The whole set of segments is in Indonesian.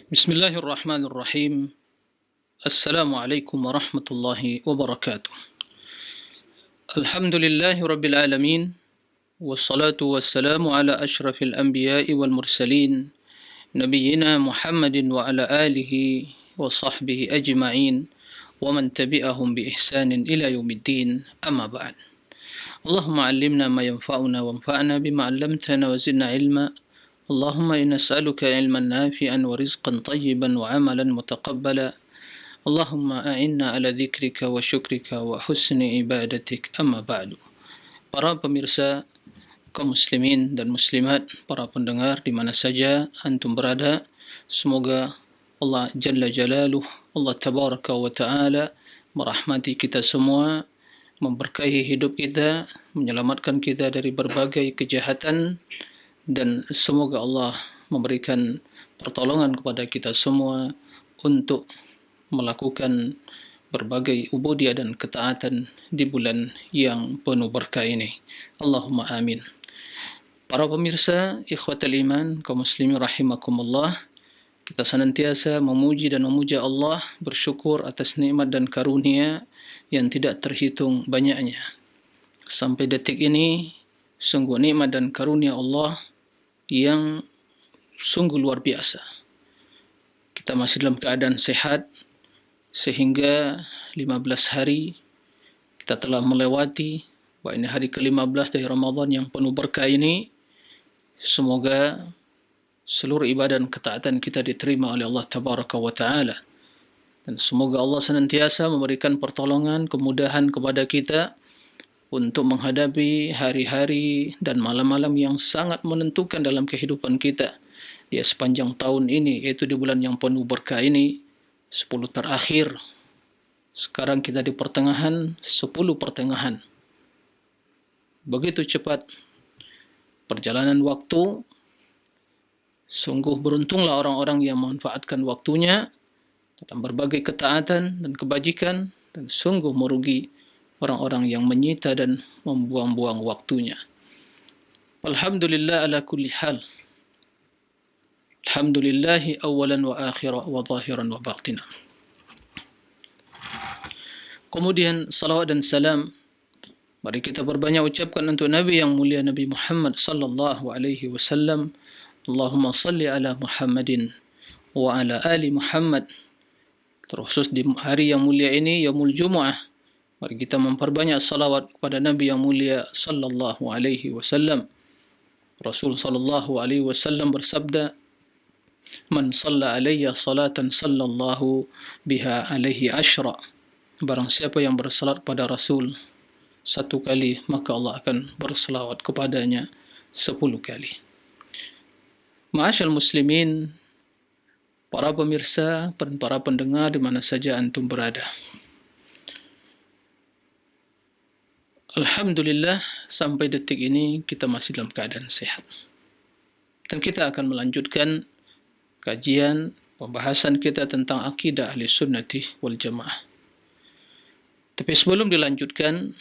Bismillahirrahmanirrahim. Assalamualaikum warahmatullahi wabarakatuh. Alhamdulillahi rabbil alamin. Wassalatu wassalamu ala ashrafil anbiya'i wal mursalin. Nabiyyina Muhammadin wa ala alihi wa sahbihi ajma'in. Wa man tabi'ahum bi ihsanin ila yaumiddin. Amma ba'd. Allahumma allimna ma yanfa'una wanfa'na bima 'allamtana wa zidna ilma. اللهم إنا نسألك علما نافعا ورزقا طيبا وعملا متقبلا اللهم أعنا على ذكرك وشكرك وحسن عبادتك أما بعد. Para pemirsa kaum muslimin dan muslimat, para pendengar di mana saja antum berada, semoga Allah Jalla Jalaluh, Allah Tabaraka wa Ta'ala merahmati kita semua, memberkahi hidup kita, menyelamatkan kita dari berbagai kejahatan, dan semoga Allah memberikan pertolongan kepada kita semua untuk melakukan berbagai ubudiyah dan ketaatan di bulan yang penuh berkah ini. Allahumma amin. Para pemirsa, ikhwatal iman, kaum muslimin rahimakumullah, kita senantiasa memuji dan memuja Allah, bersyukur atas nikmat dan karunia yang tidak terhitung banyaknya. Sampai detik ini, sungguh nikmat dan karunia Allah yang sungguh luar biasa. Kita masih dalam keadaan sehat, sehingga 15 hari kita telah melewati, bahwa ini hari ke-15 dari Ramadan yang penuh berkah ini. Semoga seluruh ibadah dan ketaatan kita diterima oleh Allah Tabaraka wa Ta'ala. Dan semoga Allah senantiasa memberikan pertolongan, kemudahan kepada kita untuk menghadapi hari-hari dan malam-malam yang sangat menentukan dalam kehidupan kita di sepanjang tahun ini, yaitu di bulan yang penuh berkah ini, 10 terakhir. Sekarang kita di pertengahan, 10 pertengahan. Begitu cepat perjalanan waktu. Sungguh beruntunglah orang-orang yang memanfaatkan waktunya dalam berbagai ketaatan dan kebajikan, dan sungguh merugi orang-orang yang menyita dan membuang-buang waktunya. Alhamdulillah ala kulli hal. Alhamdulillahi awalan wa akhiran wa zahiran wa batina. Kemudian salawat dan salam mari kita berbanyak ucapkan untuk Nabi yang mulia, Nabi Muhammad sallallahu alaihi wasallam. Allahumma salli ala Muhammadin wa ala ali Muhammad. Terkhusus di hari yang mulia ini, Yaumul Jumu'ah, mari kita memperbanyak salawat kepada Nabi yang mulia sallallahu alaihi wasallam. Rasul sallallahu alaihi wasallam bersabda, "Man shalla alayya salatan sallallahu biha alaihi ashra." Barang siapa yang bersalat pada Rasul 1 kali, maka Allah akan berselawat kepadanya 10 kali. Ma'asyal muslimin, para pemirsa dan para pendengar di mana saja antum berada. Alhamdulillah, sampai detik ini kita masih dalam keadaan sehat. Dan kita akan melanjutkan kajian pembahasan kita tentang akidah ahli sunnati wal jamaah. Tapi sebelum dilanjutkan,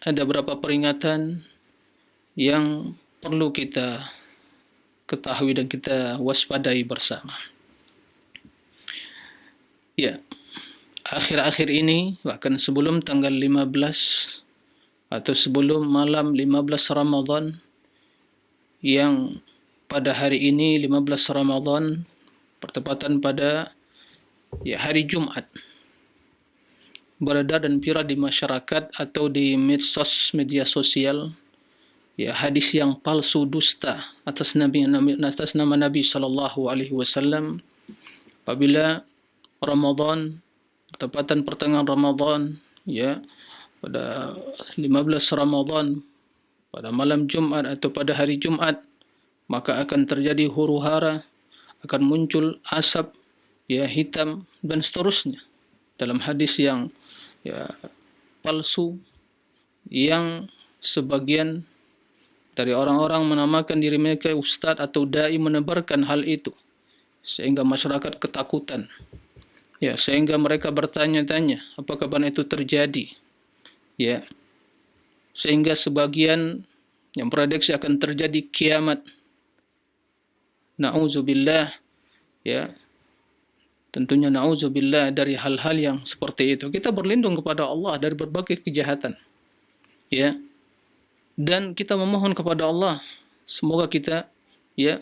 ada beberapa peringatan yang perlu kita ketahui dan kita waspadai bersama. Ya, akhir-akhir ini, bahkan sebelum tanggal 15 atau sebelum malam 15 Ramadan, yang pada hari ini 15 Ramadan bertepatan pada hari Jumat, beredar dan viral di masyarakat atau di medsos, media sosial, hadis yang palsu dusta atas nama Nabi sallallahu alaihi wasallam. Apabila Ramadan, bertepatan pertengahan Ramadan, pada 15 Ramadan, pada malam Jumat atau pada hari Jumat, maka akan terjadi huru-hara, akan muncul asap hitam dan seterusnya. Dalam hadis yang palsu, yang sebagian dari orang-orang menamakan diri mereka ustadz atau dai menebarkan hal itu, sehingga masyarakat ketakutan. Sehingga mereka bertanya-tanya, apakah benar itu terjadi? Sehingga sebagian yang prediksi akan terjadi kiamat. Na'udzubillah, Tentunya na'udzubillah dari hal-hal yang seperti itu. Kita berlindung kepada Allah dari berbagai kejahatan. Ya. Dan kita memohon kepada Allah semoga kita ya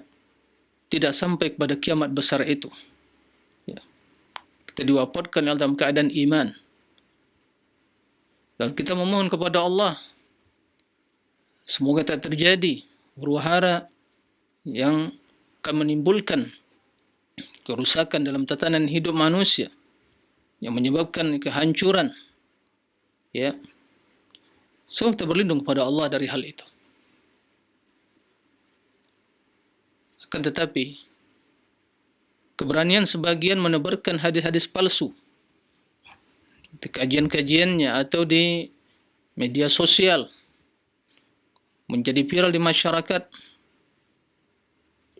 tidak sampai kepada kiamat besar itu. Ya. Kita diwafatkan dalam keadaan iman. Dan kita memohon kepada Allah semoga tak terjadi huru-hara yang akan menimbulkan kerusakan dalam tatanan hidup manusia yang menyebabkan kehancuran. Ya. So kita berlindung kepada Allah dari hal itu. Akan tetapi keberanian sebagian menebarkan hadis-hadis palsu di kajian-kajiannya atau di media sosial menjadi viral di masyarakat,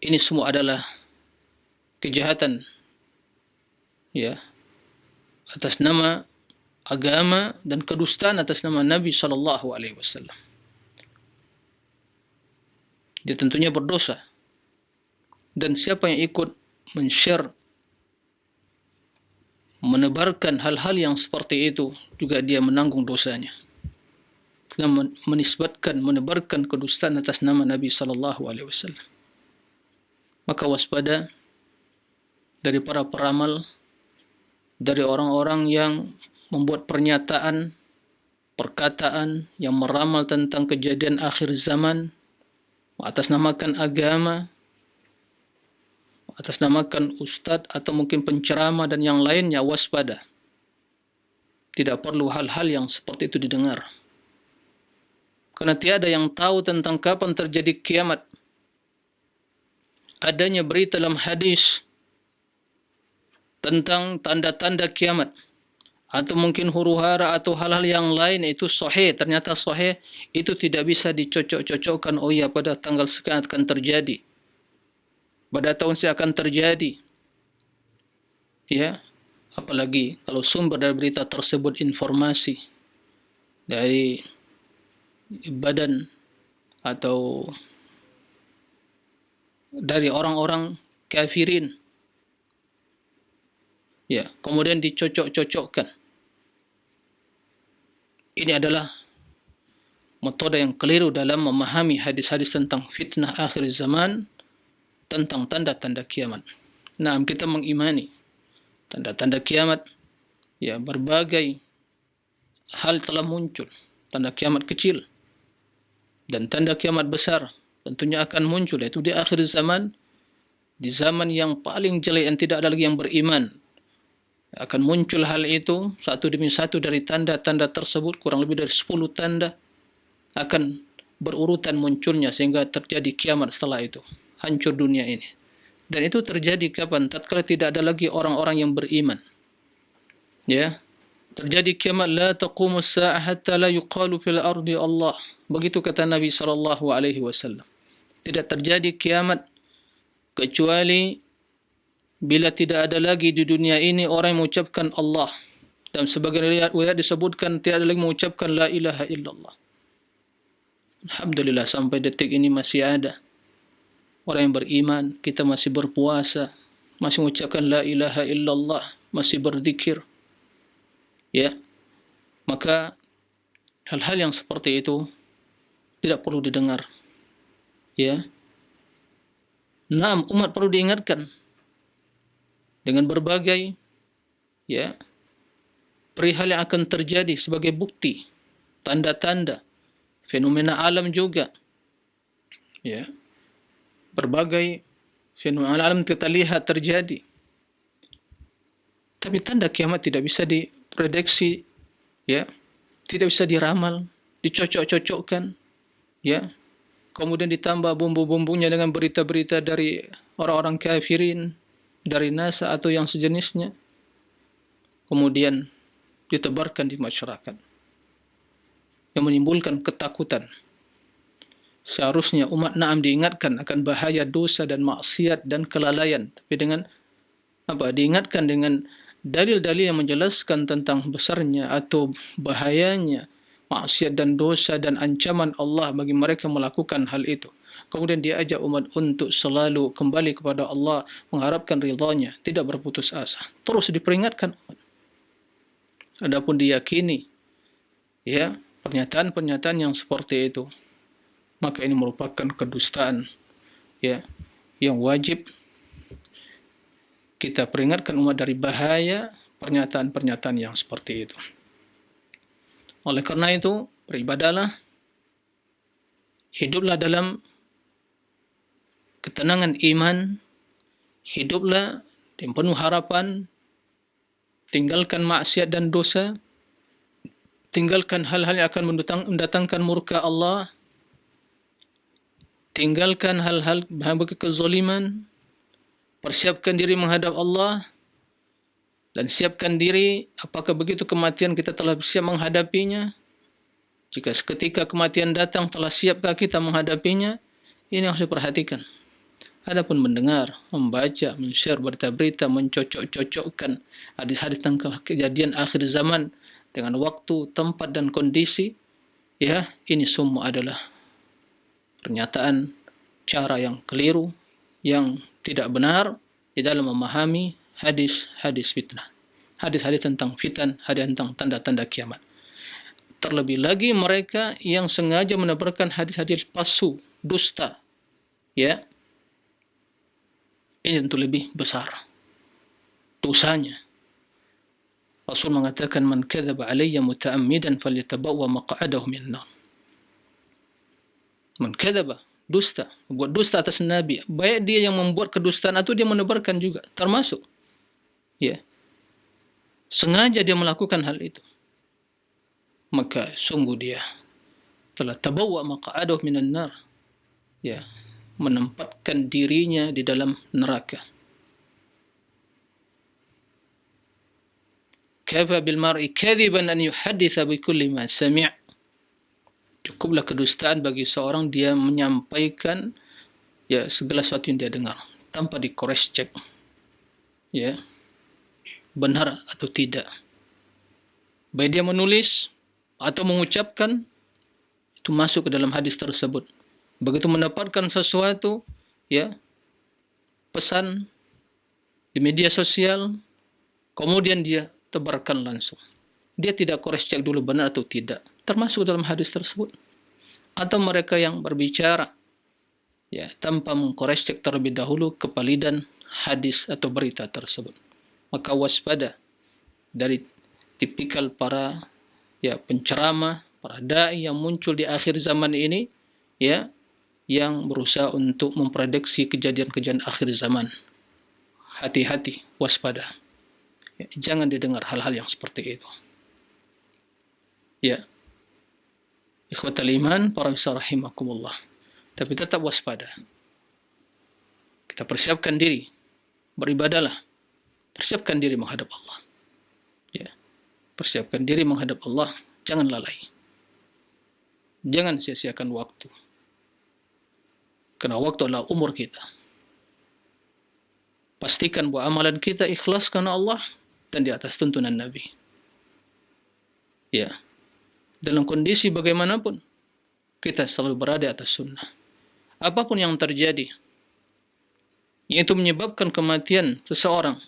ini semua adalah kejahatan ya atas nama agama dan kedustaan atas nama Nabi sallallahu alaihi wasallam. Dia tentunya berdosa. Dan siapa yang ikut men-share menebarkan hal-hal yang seperti itu juga dia menanggung dosanya. Dan menebarkan kedustaan atas nama Nabi sallallahu alaihi wasallam. Maka waspada dari para peramal, dari orang-orang yang membuat pernyataan, perkataan yang meramal tentang kejadian akhir zaman, atasnamakan agama, atasnamakan ustadz atau mungkin penceramah dan yang lainnya, waspada. Tidak perlu hal-hal yang seperti itu didengar. Karena tiada yang tahu tentang kapan terjadi kiamat. Adanya berita dalam hadis tentang tanda-tanda kiamat atau mungkin huru-hara atau hal-hal yang lain itu sahih, ternyata sahih, itu tidak bisa dicocok-cocokkan, oh ya pada tanggal sekian akan terjadi, pada tahun ini akan terjadi. Ya, apalagi kalau sumber dari berita tersebut informasi dari badan atau dari orang-orang kafirin. Ya, kemudian dicocok-cocokkan. Ini adalah metode yang keliru dalam memahami hadis-hadis tentang fitnah akhir zaman, tentang tanda-tanda kiamat. Nah, kita mengimani tanda-tanda kiamat, ya berbagai hal telah muncul. Tanda kiamat kecil dan tanda kiamat besar tentunya akan muncul, yaitu di akhir zaman, di zaman yang paling jelek yang tidak ada lagi yang beriman. Akan muncul hal itu satu demi satu dari tanda-tanda tersebut, kurang lebih dari 10 tanda akan berurutan munculnya sehingga terjadi kiamat setelah itu. Hancur dunia ini. Dan itu terjadi kapan? Tatkala tidak ada lagi orang-orang yang beriman. Ya. Terjadi kiamat, la taqumus sa'ah hatta la yuqalu fil ardi Allah. Begitu kata Nabi sallallahu alaihi wasallam. Tidak terjadi kiamat kecuali bila tidak ada lagi di dunia ini orang yang mengucapkan Allah. Dan sebagian riwayat disebutkan tidak ada lagi mengucapkan la ilaha illallah. Alhamdulillah sampai detik ini masih ada orang yang beriman, kita masih berpuasa, masih mengucapkan la ilaha illallah, masih berzikir. Ya. Maka hal-hal yang seperti itu tidak perlu didengar. Ya. Naam, umat perlu diingatkan dengan berbagai ya perihal yang akan terjadi sebagai bukti, tanda-tanda, fenomena alam juga. Ya. Berbagai fenomena alam kita lihat terjadi. Tapi tanda kiamat tidak bisa diprediksi, ya. Tidak bisa diramal, dicocok-cocokkan, ya. Kemudian ditambah bumbu-bumbunya dengan berita-berita dari orang-orang kafirin, dari NASA atau yang sejenisnya. Kemudian ditebarkan di masyarakat. Yang menimbulkan ketakutan. Seharusnya umat na'am diingatkan akan bahaya dosa dan maksiat dan kelalaian. Tapi dengan apa? Diingatkan dengan dalil-dalil yang menjelaskan tentang besarnya atau bahayanya maksiat dan dosa dan ancaman Allah bagi mereka melakukan hal itu. Kemudian dia ajak umat untuk selalu kembali kepada Allah, mengharapkan ridha-Nya, tidak berputus asa. Terus diperingatkan umat. Adapun diyakini, ya, pernyataan-pernyataan yang seperti itu, maka ini merupakan kedustaan, ya, yang wajib kita peringatkan umat dari bahaya pernyataan-pernyataan yang seperti itu. Oleh karena itu, beribadahlah, hiduplah dalam ketenangan iman, hiduplah dengan penuh harapan, tinggalkan maksiat dan dosa, tinggalkan hal-hal yang akan mendatangkan murka Allah, tinggalkan hal-hal bagi kezaliman, persiapkan diri menghadap Allah, dan siapkan diri apakah begitu kematian kita telah siap menghadapinya. Jika seketika kematian datang, telah siapkah kita menghadapinya? Ini harus diperhatikan. Adapun mendengar, membaca, men-share berita-berita, mencocok-cocokkan hadis-hadis tentang kejadian akhir zaman dengan waktu, tempat, dan kondisi, ya, ini semua adalah pernyataan cara yang keliru, yang tidak benar di dalam memahami hadis-hadis fitnah, hadis-hadis tentang fitan, hadis tentang tanda-tanda kiamat. Terlebih lagi mereka yang sengaja menebarkan hadis-hadis palsu, dusta, ya, ini tentu lebih besar dosanya. Rasul mengatakan, man kadzaba alayya muta'ammidan falyatabawwa maq'adahu minan nar. Man kadzaba, dusta, buat dusta atas Nabi, baik dia yang membuat kedustaan atau dia menebarkan juga, termasuk, ya, sengaja dia melakukan hal itu, maka sungguh dia telah tabawwa maq'adahu minan nar, ya, menempatkan dirinya di dalam neraka. Kafa bil mar'i kadziban an yuhadditsa bi kulli ma sami'. Cukuplah kedustaan bagi seorang dia menyampaikan, ya, segala sesuatu yang dia dengar tanpa di cross check, ya, benar atau tidak. Baik dia menulis atau mengucapkan, itu masuk ke dalam hadis tersebut. Begitu mendapatkan sesuatu, ya, pesan di media sosial, kemudian dia tebarkan langsung. Dia tidak cross check dulu benar atau tidak, termasuk dalam hadis tersebut. Atau mereka yang berbicara, ya, tanpa meng-cross check terlebih dahulu kevalidan hadis atau berita tersebut. Maka waspada dari tipikal para, ya, penceramah, para dai yang muncul di akhir zaman ini, ya, yang berusaha untuk memprediksi kejadian-kejadian akhir zaman. Hati-hati, waspada. Ya, jangan didengar hal-hal yang seperti itu. Ya, ikhwatal iman, para misal rahimakumullah. Tapi tetap waspada. Kita persiapkan diri, beribadahlah, persiapkan diri menghadap Allah. Ya, persiapkan diri menghadap Allah, jangan lalai. Jangan sia-siakan waktu. Karena waktu adalah umur kita. Pastikan bahwa amalan kita ikhlas karena Allah dan di atas tuntunan Nabi. Ya, dalam kondisi bagaimanapun, kita selalu berada di atas sunnah. Apapun yang terjadi, yaitu menyebabkan kematian seseorang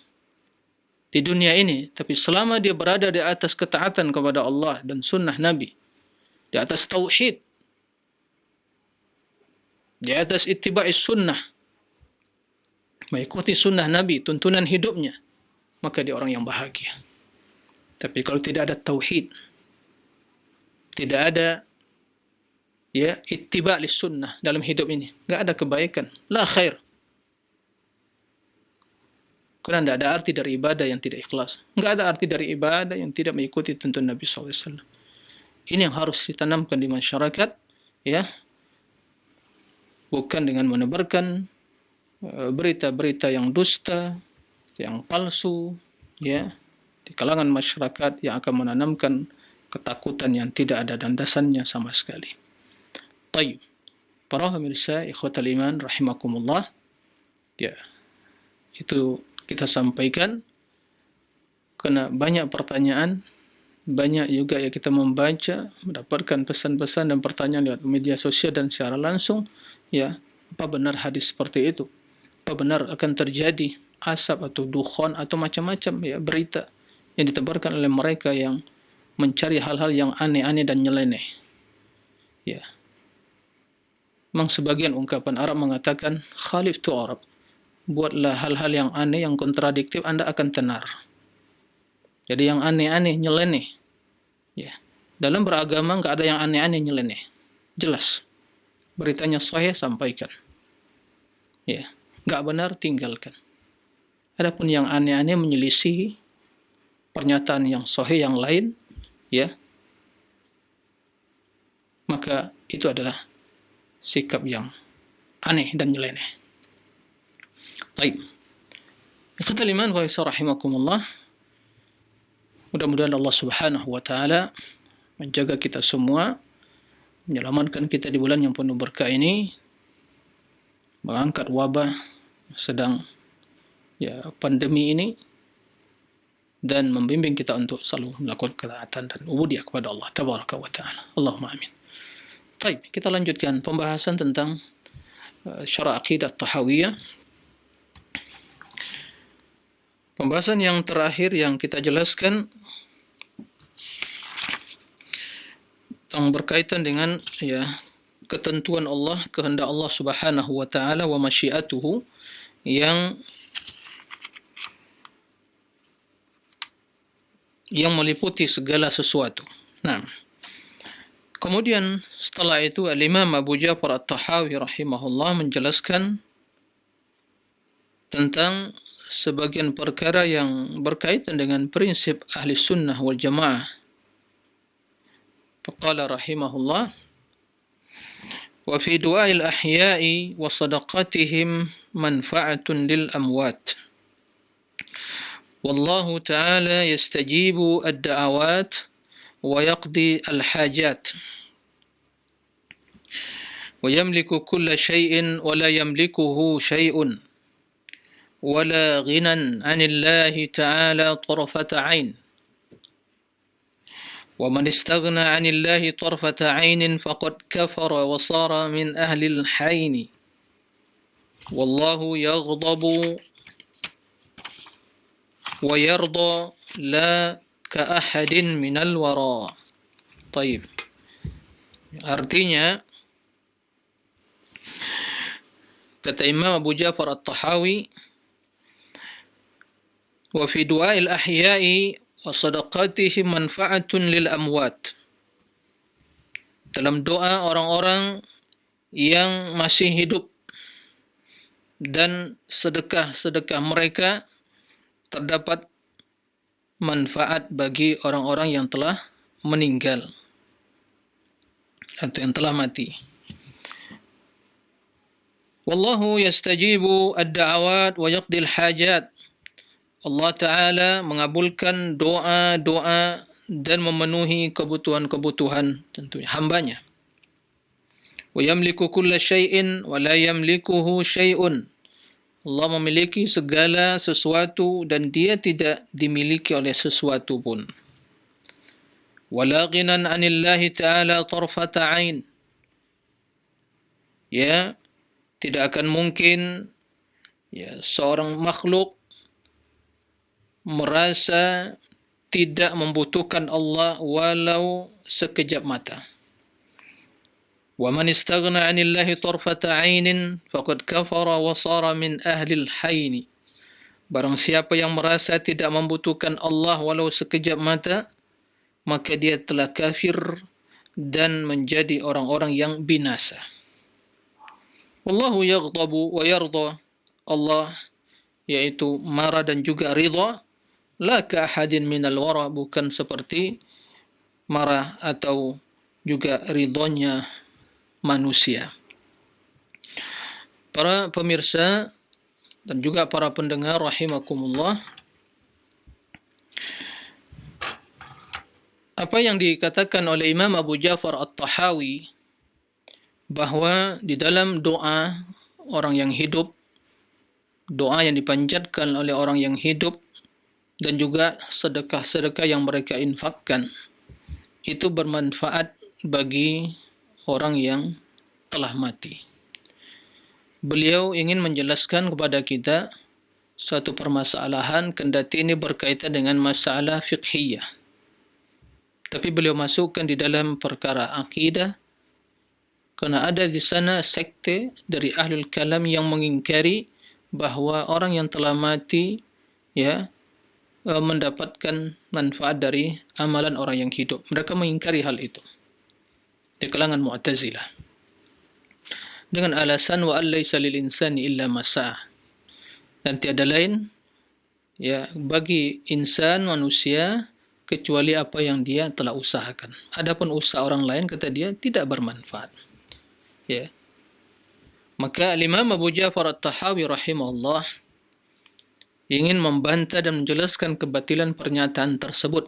di dunia ini, tapi selama dia berada di atas ketaatan kepada Allah dan sunnah Nabi, di atas tauhid, di atas ittiba'is sunnah, mengikuti sunnah Nabi, tuntunan hidupnya, maka dia orang yang bahagia. Tapi kalau tidak ada tauhid, tidak ada, ya, ittiba' lis sunnah dalam hidup ini, enggak ada kebaikan, la khair. Karena tidak ada arti dari ibadah yang tidak ikhlas, enggak ada arti dari ibadah yang tidak mengikuti tuntunan Nabi SAW. Ini yang harus ditanamkan di masyarakat, ya, bukan dengan menebarkan berita-berita yang dusta, yang palsu, ya, di kalangan masyarakat yang akan menanamkan ketakutan yang tidak ada landasannya sama sekali. Baik, para pemirsa ikhwatal iman rahimakumullah, ya, itu kita sampaikan karena banyak pertanyaan banyak juga ya kita membaca, mendapatkan pesan-pesan dan pertanyaan lewat media sosial dan secara langsung, ya, apa benar hadis seperti itu? Apa benar akan terjadi asap atau dukhan atau macam-macam ya berita yang ditebarkan oleh mereka yang mencari hal-hal yang aneh-aneh dan nyeleneh. Ya. Memang sebagian ungkapan Arab mengatakan khalif tu Arab. Buatlah hal-hal yang aneh, yang kontradiktif, Anda akan tenar. Jadi yang aneh-aneh, nyeleneh. Ya. Dalam beragama enggak ada yang aneh-aneh, nyeleneh. Jelas. Beritanya sahih, sampaikan. Ya. Enggak benar, tinggalkan. Adapun yang aneh-aneh menyelisihi pernyataan yang sahih yang lain, ya, maka itu adalah sikap yang aneh dan nyeleneh. Baik. Ikhwatal iman wa rahimakumullah. Mudah-mudahan Allah Subhanahu wa taala menjaga kita semua, menyelamatkan kita di bulan yang penuh berkah ini, mengangkat wabah sedang ya pandemi ini, dan membimbing kita untuk selalu melakukan ketaatan dan ubudiyah kepada Allah tabaraka wa taala. Allahumma amin. Baik, kita lanjutkan pembahasan tentang syarah aqidah tahawiyah. Pembahasan yang terakhir yang kita jelaskan yang berkaitan dengan ya ketentuan Allah, kehendak Allah Subhanahu wa taala wa masyiatuhu yang meliputi segala sesuatu. Nah, kemudian setelah itu Al-Imam Abu Ja'far At-Tahawi rahimahullah menjelaskan tentang sebagian perkara yang berkaitan dengan prinsip ahli sunnah wal jamaah. Faqala rahimahullah, wa fi du'a'il ahya'i wa sadaqatihim manfa'atun lil amwat. Wallahu ta'ala yastajibu ad-da'awat wa yaqdi al-hajat. Wa yamliku kulla shay'in wa la yamlikuhu shay'un. ولا غنى عن الله تعالى طرفة عين ومن استغنى عن الله طرفة عين فقد كفر وصار من أهل الحين والله يغضب ويرضى لا كأحد من الورى. طيب, artinya kata Imam Abu Ja'far At-Tahawi, wa fi du'a'il ahya'i wa sadaqatihim manfa'atun lil amwat. Dalam doa orang-orang yang masih hidup dan sedekah-sedekah mereka terdapat manfaat bagi orang-orang yang telah meninggal atau yang telah mati. Wallahu yastajibu ad-da'awat wa yaqdil hajat. Allah Ta'ala mengabulkan doa-doa dan memenuhi kebutuhan-kebutuhan tentunya hambanya. Wa yamliku kulla syai'in wa la yamlikuhu syai'un. Allah memiliki segala sesuatu dan dia tidak dimiliki oleh sesuatu pun. Wa la ghinan 'anillahi ta'ala tarfata 'ain. Ya, tidak akan mungkin ya seorang makhluk merasa tidak membutuhkan Allah walau sekejap mata. Wa man istaghna 'anillahi tarfata 'ainin faqad kafara wa sara min ahli al-hayn. Barang siapa yang merasa tidak membutuhkan Allah walau sekejap mata, maka dia telah kafir dan menjadi orang-orang yang binasa. Wallahu yaghdabu wa yarda. Allah yaitu marah dan juga ridha. La ka ahadin minal wara, bukan seperti marah atau juga ridhonya manusia. Para pemirsa dan juga para pendengar rahimakumullah, apa yang dikatakan oleh Imam Abu Ja'far At-Tahawi bahwa di dalam doa orang yang hidup, doa yang dipanjatkan oleh orang yang hidup, dan juga sedekah-sedekah yang mereka infakkan itu bermanfaat bagi orang yang telah mati. Beliau ingin menjelaskan kepada kita suatu permasalahan, kendati ini berkaitan dengan masalah fiqhiyah. Tapi beliau masukkan di dalam perkara akidah, karena ada di sana sekte dari ahlul kalam yang mengingkari bahwa orang yang telah mati mendapatkan manfaat dari amalan orang yang hidup. Mereka mengingkari hal itu di kalangan Mu'tazilah dengan alasan wa allaisa lil insani illa ma sa'a, dan tiada lain bagi insan manusia kecuali apa yang dia telah usahakan. Adapun usaha orang lain, kata dia, tidak bermanfaat. Maka Imam Abu Ja'far At-Tahawi rahimahullah ingin membantah dan menjelaskan kebatilan pernyataan tersebut,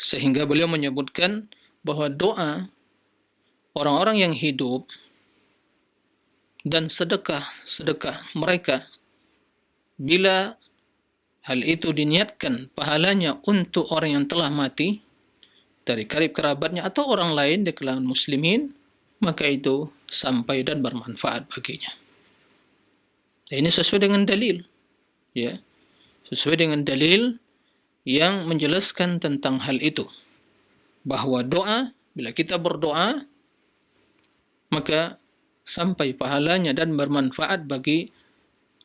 sehingga beliau menyebutkan bahwa doa orang-orang yang hidup dan sedekah mereka, bila hal itu diniatkan pahalanya untuk orang yang telah mati dari karib kerabatnya atau orang lain di kalangan muslimin, maka itu sampai dan bermanfaat baginya. Ini sesuai dengan dalil, sesuai dengan dalil yang menjelaskan tentang hal itu, bahwa doa, bila kita berdoa, maka sampai pahalanya dan bermanfaat bagi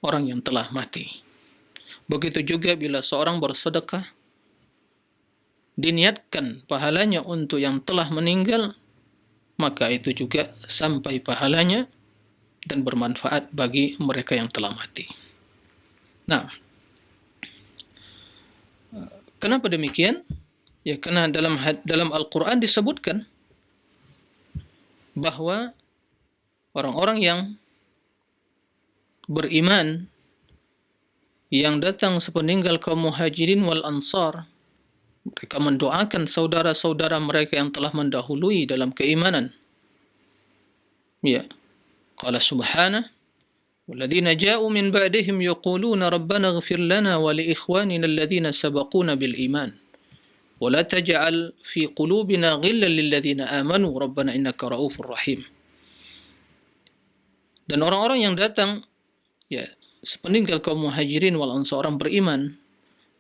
orang yang telah mati. Begitu juga bila seorang bersedekah, diniatkan pahalanya untuk yang telah meninggal, maka itu juga sampai pahalanya dan bermanfaat bagi mereka yang telah mati. Nah, kenapa demikian? Karena dalam Al-Quran disebutkan bahwa orang-orang yang beriman yang datang sepeninggal kaum Muhajirin wal Ansar, mereka mendoakan saudara-saudara mereka yang telah mendahului dalam keimanan. Qala subhanahu walladzina ja'u min ba'dihim yaquluna rabbana ighfir lana wa li ikhwanina alladhina sabaquna bil iman wa la taj'al fi qulubina ghillan lil ladzina amanu rabbana innaka ra'ufur rahim. Dan orang-orang yang datang sepeninggal kaum Muhajirin wal Ansar, orang beriman,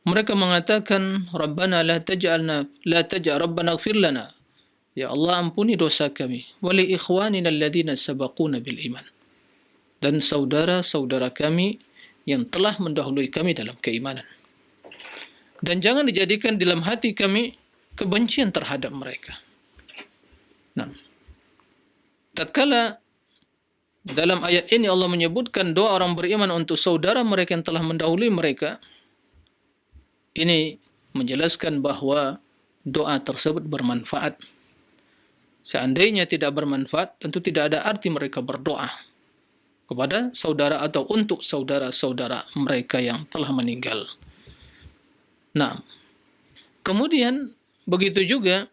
mereka mengatakan Rabbana la taj'al Rabbana ighfir lana, ya Allah ampuni dosa kami, wa li ikhwanina alladhina sabaquna bil iman, dan saudara-saudara kami yang telah mendahului kami dalam keimanan, dan jangan dijadikan dalam hati kami kebencian terhadap mereka. Nah, tatkala dalam ayat ini Allah menyebutkan doa orang beriman untuk saudara mereka yang telah mendahului mereka, ini menjelaskan bahwa doa tersebut bermanfaat. Seandainya tidak bermanfaat, tentu tidak ada arti mereka berdoa kepada saudara atau untuk saudara-saudara mereka yang telah meninggal. Nah, kemudian begitu juga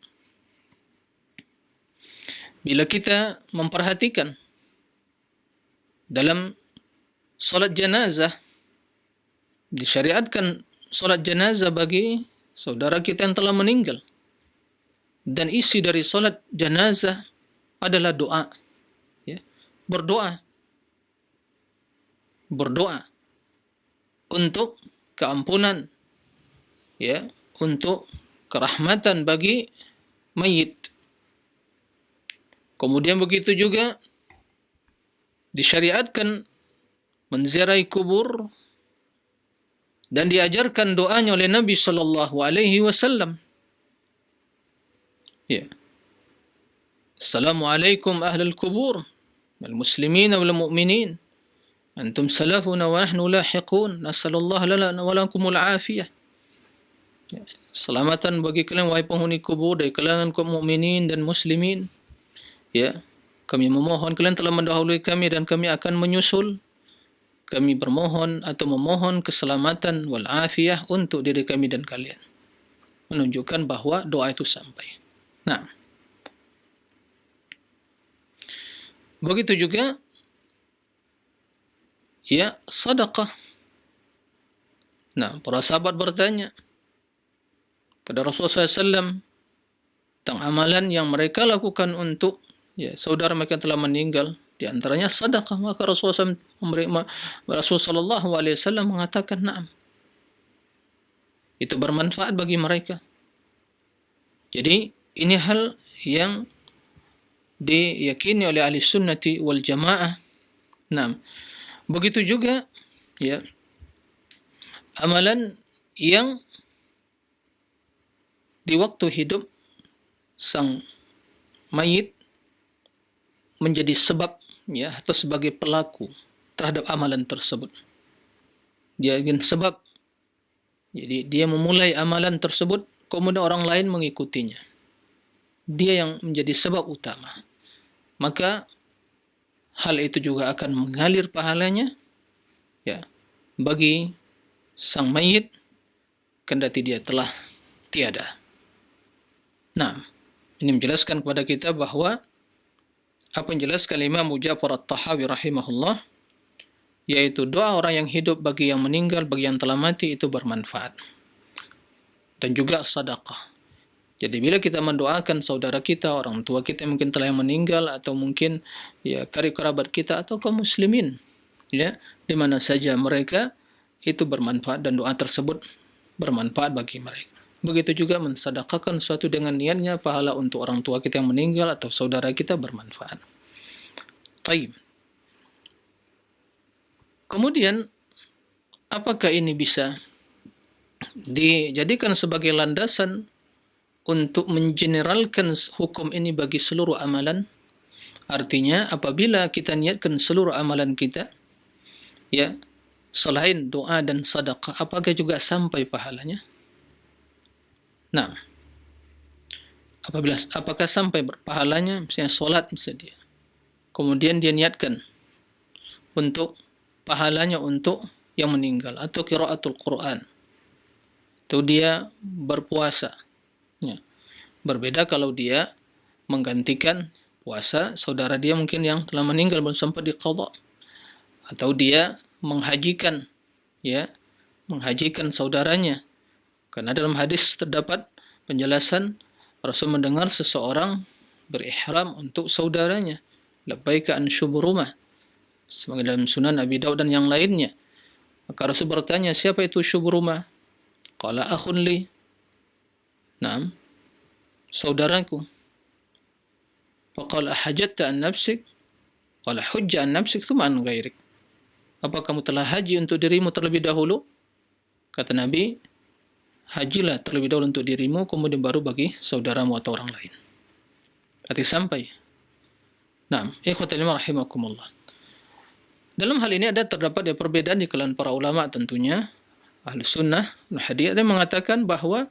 bila kita memperhatikan dalam salat jenazah, disyariatkan salat jenazah bagi saudara kita yang telah meninggal, dan isi dari salat jenazah adalah doa, berdoa untuk keampunan, untuk kerahmatan bagi mayit. Kemudian begitu juga disyariatkan menziarahi kubur dan diajarkan doanya oleh Nabi sallallahu alaihi wasallam. Assalamualaikum ahlal kubur wal muslimin wal mu'minin antum salafuna wa nahnu lahiqun nasallallahu lana wa lakumul afiyah. Selamatan bagi kalian wahai penghuni kubur dari kalangan kaum mukminin dan muslimin. Kami memohon, kalian telah mendahului kami dan kami akan menyusul. Kami bermohon atau memohon keselamatan wal afiyah untuk diri kami dan kalian. Menunjukkan bahwa doa itu sampai. Nah, begitu juga sedekah. Nah, para sahabat bertanya pada Rasulullah SAW tentang amalan yang mereka lakukan untuk saudara mereka yang telah meninggal, di antaranya sedekah. Maka Rasulullah SAW mengatakan, "Na'am." Itu bermanfaat bagi mereka. Jadi ini hal yang diyakini oleh ahli sunnati wal jamaah. Nah, begitu juga ya amalan yang di waktu hidup sang mayit menjadi sebab atau sebagai pelaku terhadap amalan tersebut. Dia ingin sebab, jadi dia memulai amalan tersebut, kemudian orang lain mengikutinya. Dia yang menjadi sebab utama. Maka hal itu juga akan mengalir pahalanya bagi sang mayit kendati dia telah tiada. Nah, ini menjelaskan kepada kita bahwa apa yang jelaskan Imam Ja'far At-Tahawi rahimahullah, yaitu doa orang yang hidup bagi yang meninggal, bagi yang telah mati itu bermanfaat. Dan juga sedekah. Jadi bila kita mendoakan saudara kita, orang tua kita yang mungkin telah meninggal, atau mungkin kerabat kita atau kaum muslimin, di mana saja mereka, itu bermanfaat dan doa tersebut bermanfaat bagi mereka. Begitu juga mensedekahkan sesuatu dengan niatnya, pahala untuk orang tua kita yang meninggal atau saudara kita bermanfaat. Baik. Kemudian, apakah ini bisa dijadikan sebagai landasan untuk mengeneralkan hukum ini bagi seluruh amalan? Artinya, apabila kita niatkan seluruh amalan kita, selain doa dan sedekah, apakah juga sampai pahalanya? Nah, apakah sampai berpahalanya? Misalnya sholat misalnya, kemudian dia niatkan untuk pahalanya untuk yang meninggal, atau qiraatul Quran, atau dia berpuasa. Berbeda kalau dia menggantikan puasa saudara dia mungkin yang telah meninggal belum sempat diqadha, atau dia menghajikan saudaranya. Karena dalam hadis terdapat penjelasan Rasul mendengar seseorang berihram untuk saudaranya, labbaika an syuburumah, sebagai dalam Sunan Abi Daud dan yang lainnya. Maka Rasul bertanya, siapa itu syuburumah? Qala akhun li. Naam, saudaraku. Faqala hajjatta an nafsik? Qala hujja an nafsik thumma an ghairik. Apa kamu telah haji untuk dirimu terlebih dahulu? Kata Nabi, hajilah terlebih dahulu untuk dirimu, kemudian baru bagi saudaramu atau orang lain. Berarti sampai. Nah, ikhwatal iman rahimakumullah. Dalam hal ini terdapat perbedaan di kalangan para ulama tentunya, ahli sunnah, hadis, ada yang mengatakan bahwa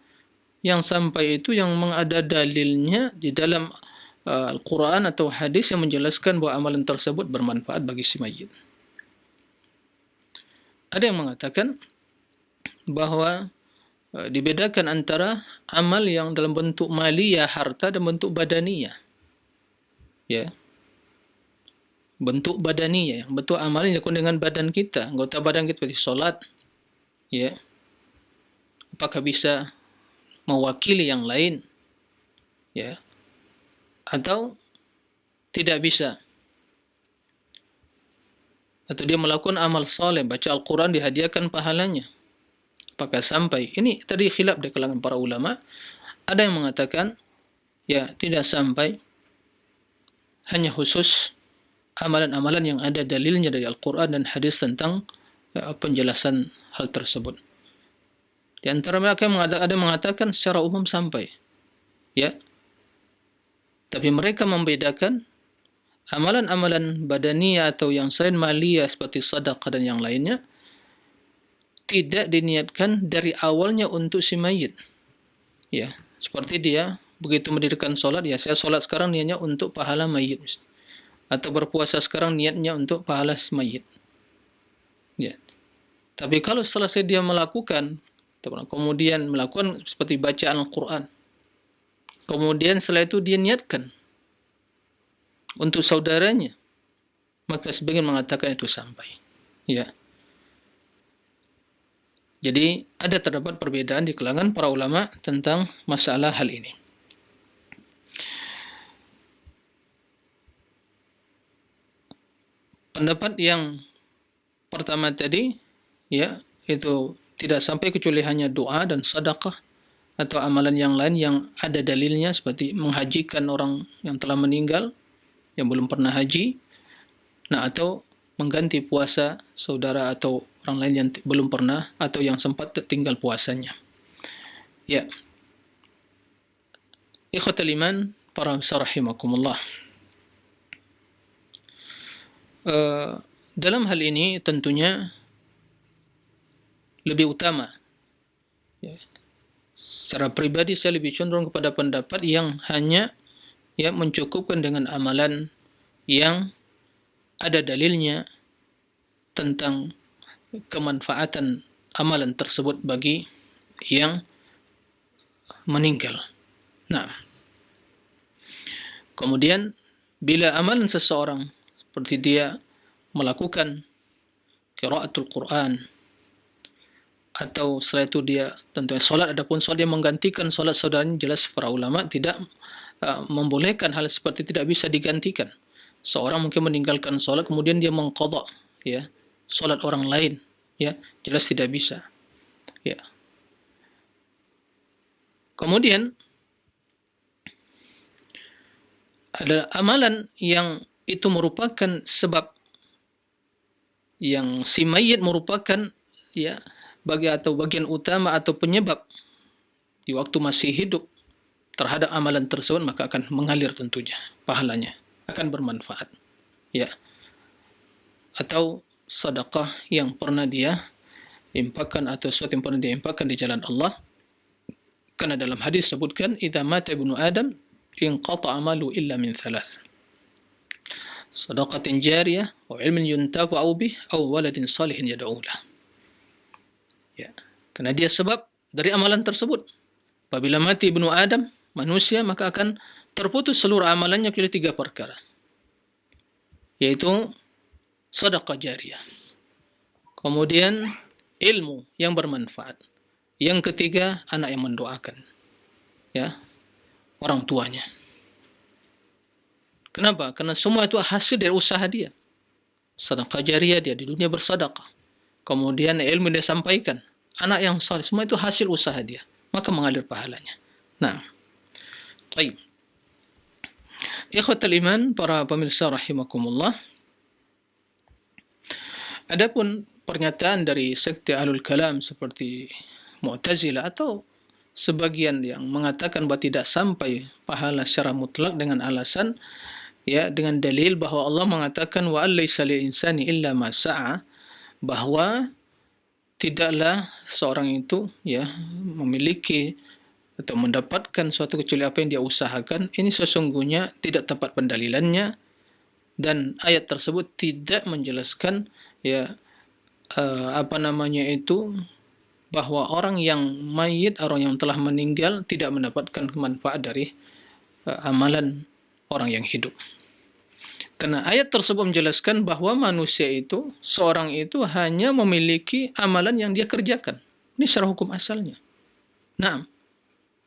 yang sampai itu yang ada dalilnya di dalam Al-Quran atau hadis yang menjelaskan bahwa amalan tersebut bermanfaat bagi si mayit. Ada yang mengatakan bahwa dibedakan antara amal yang dalam bentuk maliyah, harta, dan bentuk badaniyah. Bentuk badaniyah, yang bentuk amal yang dilakukan dengan badan kita, anggota badan kita seperti sholat, apakah bisa mewakili yang lain, atau tidak bisa, atau dia melakukan amal saleh, baca Al-Quran dihadiahkan pahalanya, apakah sampai? Ini tadi khilaf di kalangan para ulama. Ada yang mengatakan tidak sampai, hanya khusus amalan-amalan yang ada dalilnya dari Al-Quran dan hadis tentang penjelasan hal tersebut. Di antara mereka ada yang mengatakan secara umum sampai, tapi mereka membedakan amalan-amalan badaniyah atau yang selain maliyah seperti sedekah dan yang lainnya tidak diniatkan dari awalnya untuk si mayit. Seperti dia begitu mendirikan sholat, saya sholat sekarang niatnya untuk pahala mayit, atau berpuasa sekarang niatnya untuk pahala si mayit. Tapi kalau selesai dia melakukan, kemudian melakukan seperti bacaan Al-Quran, kemudian setelah itu dia niatkan untuk saudaranya, maka sebagian mengatakan itu sampai. Jadi terdapat perbedaan di kalangan para ulama tentang masalah hal ini. Pendapat yang pertama tadi, ya, itu tidak sampai kecuali hanya doa dan sedekah atau amalan yang lain yang ada dalilnya, seperti menghajikan orang yang telah meninggal yang belum pernah haji, nah, atau mengganti puasa saudara atau orang lain yang belum pernah atau yang sempat tertinggal puasanya. Ya, ikhwatal iman, para rahimakumullah. Dalam hal ini tentunya lebih utama, ya, secara pribadi saya lebih cenderung kepada pendapat yang hanya, ya, mencukupkan dengan amalan yang ada dalilnya tentang kemanfaatan amalan tersebut bagi yang meninggal. Nah, kemudian bila amalan seseorang seperti dia melakukan qiraatul Quran, atau setelah itu dia tentunya solat, adapun solat yang menggantikan solat saudaranya, jelas para ulama tidak membolehkan hal seperti, tidak bisa digantikan. Seorang mungkin meninggalkan solat kemudian dia mengqadha, ya, solat orang lain, ya, jelas tidak bisa, ya. Kemudian ada amalan yang itu merupakan sebab, yang si mayit merupakan, ya, bagian utama atau penyebab di waktu masih hidup terhadap amalan tersebut, maka akan mengalir tentunya pahalanya, akan bermanfaat, ya. Atau sedekah yang pernah dia infakkan atau sesuatu yang pernah dia infakkan di jalan Allah, karena dalam hadis sebutkan idza mata ibnu adam inqata amalu illa min thalath: sadaqatin jariyah, wa ilmin yuntafa'u bih, aw waladin salihin yad'u lah. Ya, karena dia sebab dari amalan tersebut. Apabila mati ibnu Adam, manusia, maka akan terputus seluruh amalannya kecuali 3 perkara, yaitu sedekah jariyah, kemudian ilmu yang bermanfaat, yang ketiga anak yang mendoakan, ya, orang tuanya. Kenapa? Karena semua itu hasil dari usaha dia. Sedekah jariyah, dia di dunia bersedekah, kemudian ilmu yang dia sampaikan, anak yang saleh, semua itu hasil usaha dia, maka mengalir pahalanya. Nah, baik. Ikhwatal iman, para pemirsa rahimakumullah. Adapun pernyataan dari sekte Ahlul Kalam seperti Mu'tazilah atau sebagian yang mengatakan bahwa tidak sampai pahala secara mutlak dengan alasan, ya, dengan dalil bahwa Allah mengatakan wa allaisa lil insani illa ma sa'a, bahwa tidaklah seorang itu, ya, memiliki atau mendapatkan suatu kecuali apa yang dia usahakan. Ini sesungguhnya tidak tepat pendalilannya, dan ayat tersebut tidak menjelaskan, ya, bahwa orang yang mayit, orang yang telah meninggal, tidak mendapatkan manfaat dari amalan orang yang hidup. Karena ayat tersebut menjelaskan bahwa manusia itu, seorang itu hanya memiliki amalan yang dia kerjakan. Ini secara hukum asalnya. Nah,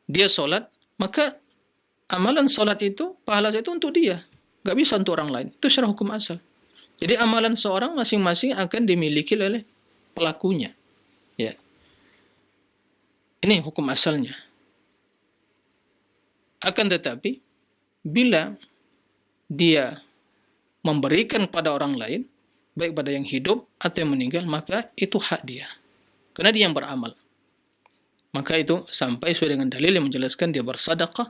dia sholat, maka amalan sholat itu, pahala itu untuk dia, nggak bisa untuk orang lain. Itu secara hukum asal. Jadi amalan seorang masing-masing akan dimiliki oleh pelakunya, ya. Ini hukum asalnya. Akan tetapi, bila dia memberikan kepada orang lain, baik pada yang hidup atau yang meninggal, maka itu hak dia, karena dia yang beramal. Maka itu sampai sesuai dengan dalil yang menjelaskan dia bersedekah,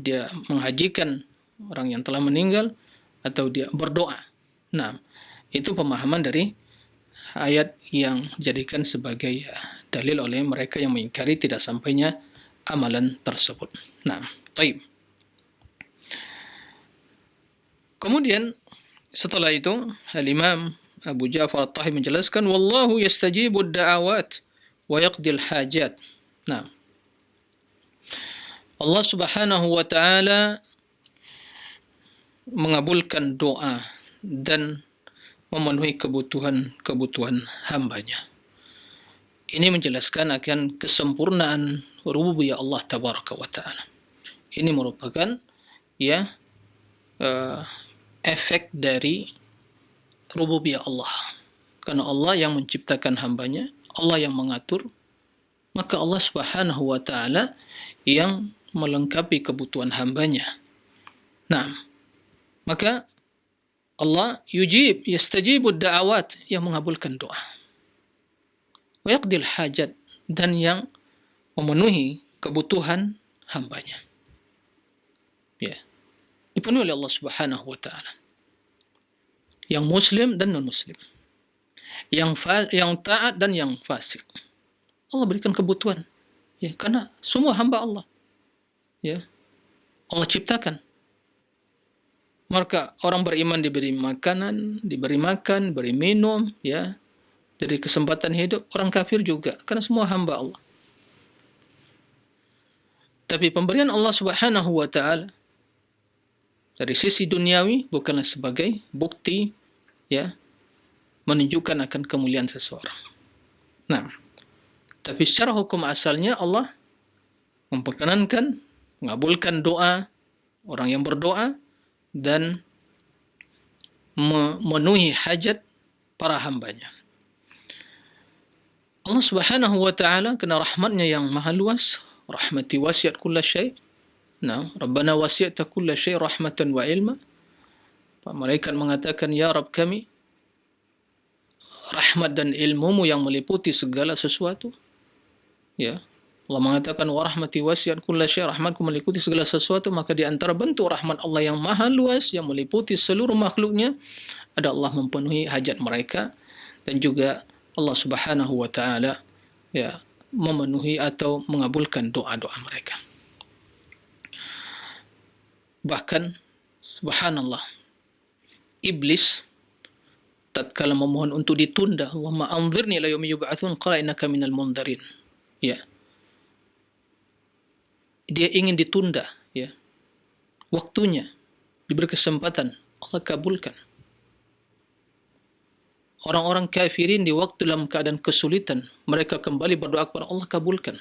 dia menghajikan orang yang telah meninggal, atau dia berdoa. Nah, itu pemahaman dari ayat yang dijadikan sebagai dalil oleh mereka yang mengingkari tidak sampainya amalan tersebut. Nah, baik. Kemudian setelah itu Al-Imam Abu Ja'far At-Tahawi menjelaskan wallahu yastajibu ad-da'awat wa yaqdil hajat. Nah, Allah Subhanahu wa taala mengabulkan doa dan memenuhi kebutuhan-kebutuhan hambanya. Ini menjelaskan akan kesempurnaan rububiyah Allah tabaraka wa taala. Ini merupakan ya eh, efek dari rububiyah Allah. Karena Allah yang menciptakan hambanya, Allah yang mengatur, maka Allah Subhanahu wa taala yang melengkapi kebutuhan hambanya. Nah, maka Allah yastajibu da'awat, yang mengabulkan doa. Wa yaqdil hajat, dan yang memenuhi kebutuhan hambanya. Ya. Dipenuhi oleh Allah Subhanahu wa taala. Yang muslim dan non muslim. Yang taat dan yang fasik. Allah berikan kebutuhan. Ya, karena semua hamba Allah. Ya. Allah ciptakan. Maka orang beriman diberi makanan, diberi makan, diberi minum, ya, dari kesempatan hidup. Orang kafir juga, karena semua hamba Allah. Tapi pemberian Allah Subhanahu wa taala dari sisi duniawi bukanlah sebagai bukti, ya, menunjukkan akan kemuliaan seseorang. Nah, tapi secara hukum asalnya Allah memperkenankan, mengabulkan doa orang yang berdoa dan memenuhi hajat para hambanya. Allah Subhanahu wa taala kena rahmatnya yang maha luas, rahmati wasi'at kulla syai'. Nah, Rabbana wasi'ta kulla syai' rahmatan wa ilma. Malaikat mengatakan, ya Rabb kami, rahmat dan ilmumu yang meliputi segala sesuatu. Ya, Allah mengatakan, wa rahmati wasi'at kulla syai', rahmatku meliputi segala sesuatu. Maka di antara bentuk rahmat Allah yang maha luas, yang meliputi seluruh makhluknya, ada Allah memenuhi hajat mereka, dan juga Allah Subhanahu wa taala, ya, memenuhi atau mengabulkan doa-doa mereka. Bahkan subhanallah, iblis tatkala memohon untuk ditunda, Allahumma anzirni ila yaumi yub'atsun, qala innaka minal mundzirin. Ya. Dia ingin ditunda, ya. Waktunya, diberi kesempatan, Allah kabulkan. Orang-orang kafirin di waktu dalam keadaan kesulitan, mereka kembali berdoa kepada Allah, kabulkan.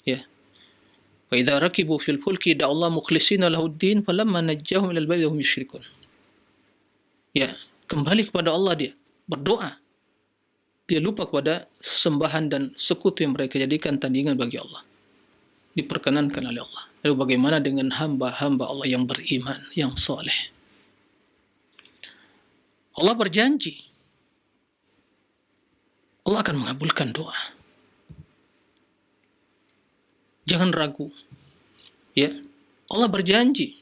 Ya. Wa idza rakibu fil fulki da Allah mukhlishina lahuddin falamma najjahum ilal barri hum yusyrikun. Ya, kembali kepada Allah dia, berdoa. Dia lupa kepada sesembahan dan sekutu yang mereka jadikan tandingan bagi Allah. Diperkenankan oleh Allah. Lalu bagaimana dengan hamba-hamba Allah yang beriman, yang soleh? Allah berjanji, Allah akan mengabulkan doa. Jangan ragu. Ya, Allah berjanji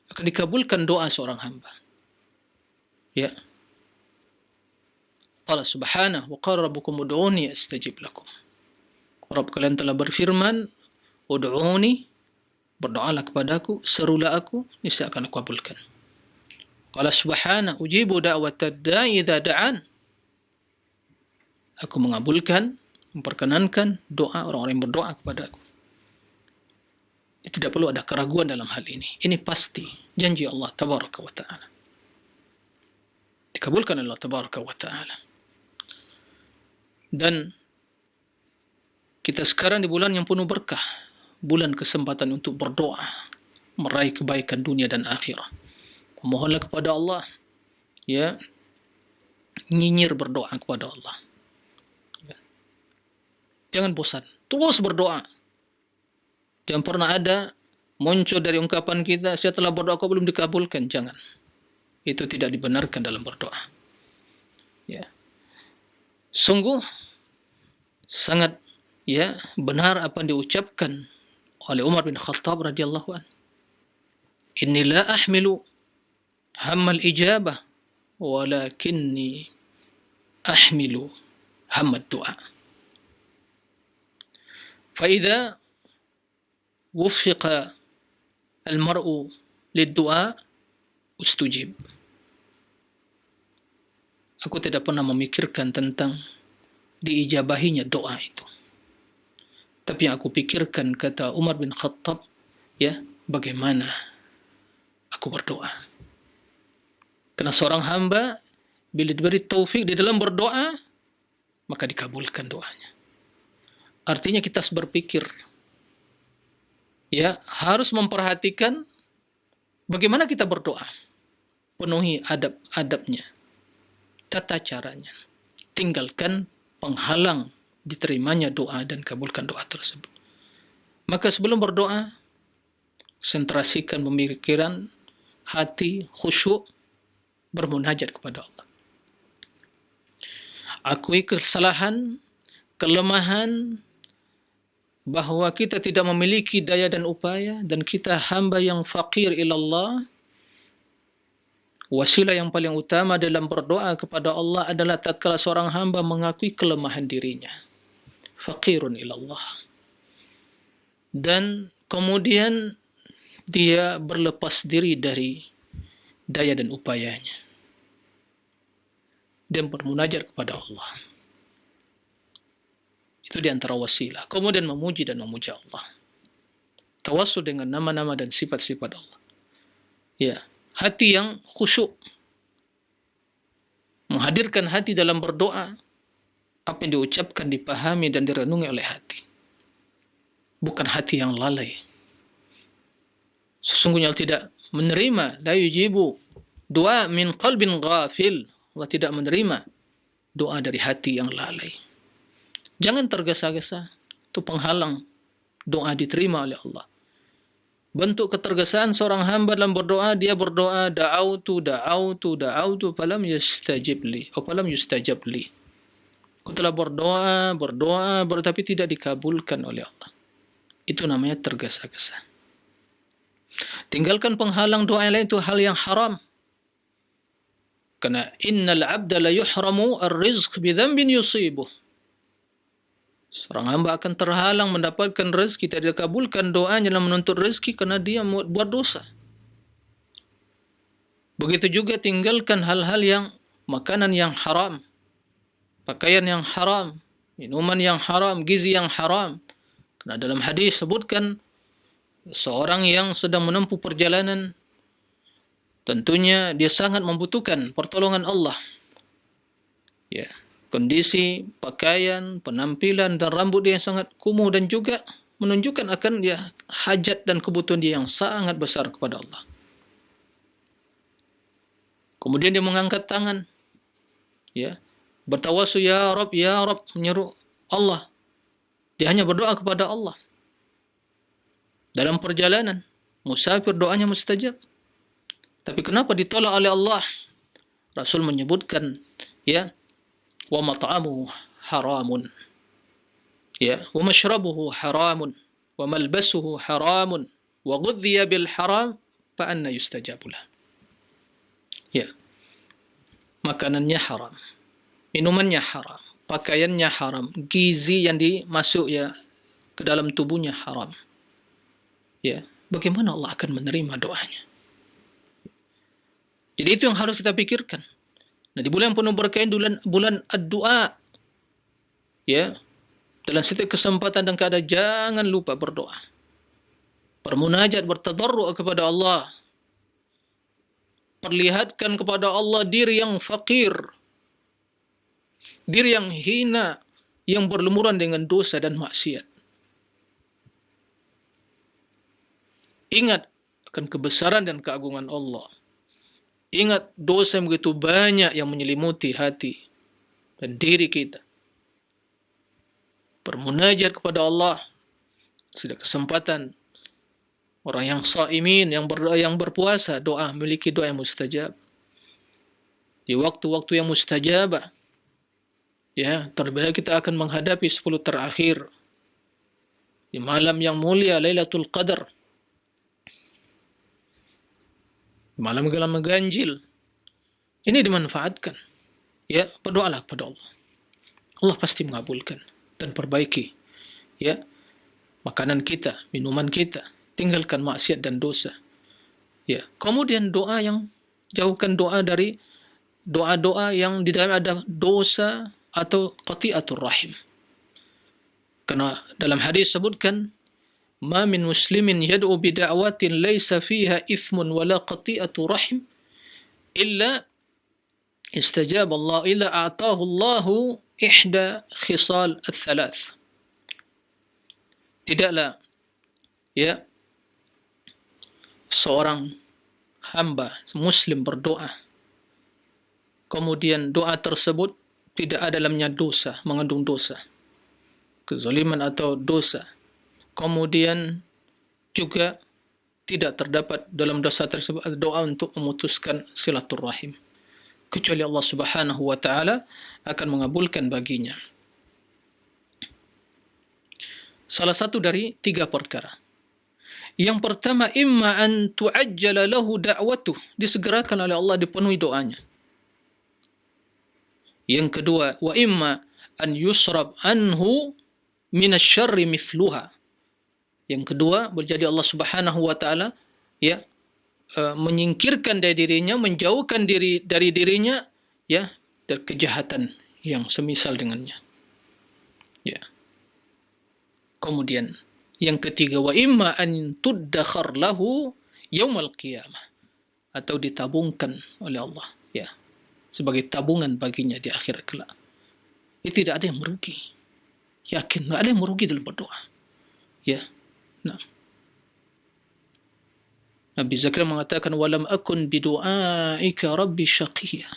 akan dikabulkan doa seorang hamba. Ya. Allah Subhanahu wa qala rabbukum ud'uni astajib lakum. Rabb kalian telah berfirman, ud'uni, berdoalah kepadaku, serulah aku, niscaya akan aku kabulkan. Qala subhanahu ujibu da'watad da'i idza da'an. Aku mengabulkan, memperkenankan doa orang-orang yang berdoa kepadaku. Tidak perlu ada keraguan dalam hal ini. Ini pasti janji Allah tabaraka wa ta'ala. Dikabulkan oleh Allah tabaraka wa ta'ala. Dan kita sekarang di bulan yang penuh berkah, bulan kesempatan untuk berdoa, meraih kebaikan dunia dan akhirat. Mohonlah kepada Allah, ya, nyinyir berdoa kepada Allah. Ya. Jangan bosan, terus berdoa. Jangan pernah ada muncul dari ungkapan kita, saya telah berdoa kok belum dikabulkan. Jangan. Itu tidak dibenarkan dalam berdoa. Ya. Sungguh sangat, ya, benar apa yang diucapkan oleh Umar bin Khattab radhiyallahu anhu. Inni la ahmilu hammal ijabah walakinni ahmilu hammad du'a. Fa idza wuffiqa al-mar'u lid-du'a ustujib. Aku tidak pernah memikirkan tentang diijabahinya doa itu. Tapi yang aku pikirkan, kata Umar bin Khattab, ya, bagaimana aku berdoa. Karena seorang hamba bila diberi taufik di dalam berdoa, maka dikabulkan doanya. Artinya kita harus berpikir, ya, harus memperhatikan bagaimana kita berdoa. Penuhi adab-adabnya, tata caranya. Tinggalkan penghalang diterimanya doa dan kabulkan doa tersebut. Maka sebelum berdoa, konsentrasikan pemikiran, hati, khusyuk, bermunajat kepada Allah. Akui kesalahan, kelemahan, bahwa kita tidak memiliki daya dan upaya, dan kita hamba yang faqir ilallah. Wasilah yang paling utama dalam berdoa kepada Allah adalah tatkala seorang hamba mengakui kelemahan dirinya. Faqirun ilallah. Dan kemudian dia berlepas diri dari daya dan upayanya. Dan bermunajat kepada Allah. Itu di antara wasilah. Kemudian memuji dan memuja Allah. Tawassul dengan nama-nama dan sifat-sifat Allah. Ya, hati yang khusyuk. Menghadirkan hati dalam berdoa. Apa yang diucapkan, dipahami dan direnungi oleh hati. Bukan hati yang lalai. Sesungguhnya Allah tidak menerima, la yujibu doa min qalbin ghafil. Allah tidak menerima doa dari hati yang lalai. Jangan tergesa-gesa, itu penghalang doa diterima oleh Allah. Bentuk ketergesaan seorang hamba dalam berdoa, dia berdoa da'autu falam yastajib li, falam yustajab li. Aku telah berdoa, tapi tidak dikabulkan oleh Allah. Itu namanya tergesa-gesa. Tinggalkan penghalang doa yang lain, itu hal yang haram. Karena innal abda la yuhramu ar-rizq bidhanbin yusibuh. Seorang hamba akan terhalang mendapatkan rezeki, tidak dikabulkan doanya dalam menuntut rezeki karena dia buat dosa. Begitu juga tinggalkan hal-hal yang makanan yang haram, pakaian yang haram, minuman yang haram, gizi yang haram. Karena dalam hadis sebutkan seorang yang sedang menempuh perjalanan, tentunya dia sangat membutuhkan pertolongan Allah. Ya. Kondisi, pakaian, penampilan dan rambut dia yang sangat kumuh dan juga menunjukkan akan dia hajat dan kebutuhan dia yang sangat besar kepada Allah. Kemudian dia mengangkat tangan, ya, bertawassul ya Rabb, menyeru Allah. Dia hanya berdoa kepada Allah. Dalam perjalanan, musafir doanya mustajab. Tapi kenapa ditolak oleh Allah? Rasul menyebutkan, ya, wa mat'amuhu haramun, ya, wa mashrabuhu haramun, wa malbasuhu haramun, wa ghudhiya bil haram, fa anna yustajabu lah. Ya, makanannya haram, minumannya haram, pakaiannya haram, gizi yang dimasuk ya ke dalam tubuhnya haram. Ya, bagaimana Allah akan menerima doanya? Jadi itu yang harus kita pikirkan. Nah, di bulan penuh berkah, bulan ad-du'a, ya, dalam setiap kesempatan dan keadaan jangan lupa berdoa, bermunajat, bertadarru' kepada Allah, perlihatkan kepada Allah diri yang fakir, diri yang hina, yang berlumuran dengan dosa dan maksiat. Ingat akan kebesaran dan keagungan Allah. Ingat dosa yang begitu banyak yang menyelimuti hati dan diri kita. Bermunajat kepada Allah setiap kesempatan. Orang yang shaimin, yang berpuasa, doa memiliki doa yang mustajab. Di waktu-waktu yang mustajabah, ya, terlebih kita akan menghadapi 10 terakhir di malam yang mulia Lailatul Qadar. Malam gelap mengganjil. Ini dimanfaatkan. Ya, berdoalah kepada Allah. Allah pasti mengabulkan dan perbaiki, ya, makanan kita, minuman kita. Tinggalkan maksiat dan dosa. Ya, kemudian doa yang jauhkan doa dari doa-doa yang di dalam ada dosa atau qati'atur rahim. Karena dalam hadis sebutkan, ma min muslimin yad'u bi da'watin laysa fiha ithmun wala qati'atu rahim illa istajaba Allah illa a'tahu Allahu ihda khisal ats-tsalath. Tidaklah ya seorang hamba muslim berdoa, kemudian doa tersebut tidak ada dalamnya dosa, mengandung dosa, kezaliman atau dosa, kemudian juga tidak terdapat dalam dosa tersebut doa untuk memutuskan silaturahim, kecuali Allah Subhanahu wa taala akan mengabulkan baginya. Salah satu dari 3 perkara. Yang pertama, imma an tu'ajjala lahu da'watuh, disegerakan oleh Allah, dipenuhi doanya. Yang kedua, wa imma an yusrab anhu minasyarri mithluha. Yang kedua, berjadi Allah Subhanahu wa taala ya menyingkirkan dari dirinya, menjauhkan diri dari dirinya ya dari kejahatan yang semisal dengannya. Ya. Kemudian yang ketiga, wa imma an tuddakhar lahu yaumal qiyamah, atau ditabungkan oleh Allah ya sebagai tabungan baginya di akhirat kelak. Itu tidak ada yang merugi. Yakin, tidak ada yang merugi dalam berdoa. Ya. Nah. Nabi Zakaria mengatakan, walam akun bidu'aika rabbi syaqiyya.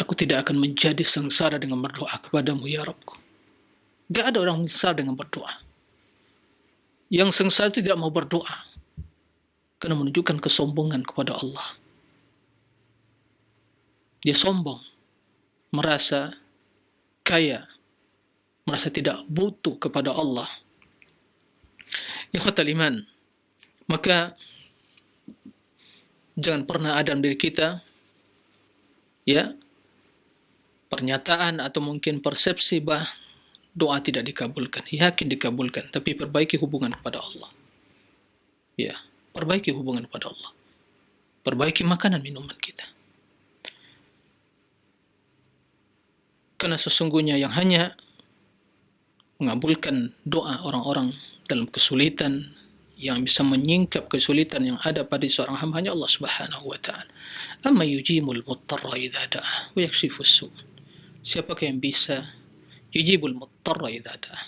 Aku tidak akan menjadi sengsara dengan berdoa kepadamu ya Rabbku. Tidak ada orang sengsara dengan berdoa. Yang sengsara itu tidak mau berdoa karena menunjukkan kesombongan kepada Allah. Dia sombong, merasa kaya, merasa tidak butuh kepada Allah. Ikhwatal iman, maka jangan pernah ada dalam diri kita ya pernyataan atau mungkin persepsi bahwa doa tidak dikabulkan. Yakin dikabulkan, tapi perbaiki hubungan kepada Allah. Ya, perbaiki hubungan kepada Allah. Perbaiki makanan minuman kita. Karena sesungguhnya yang hanya mengabulkan doa orang-orang dalam kesulitan, yang bisa menyingkap kesulitan yang ada pada seorang hamba, hanya Allah Subhanahu wa taala. Amma yujimul muttarra idza da'a wa yakshifus su'. Siapakah yang bisa yujibul muttarra idza da'a,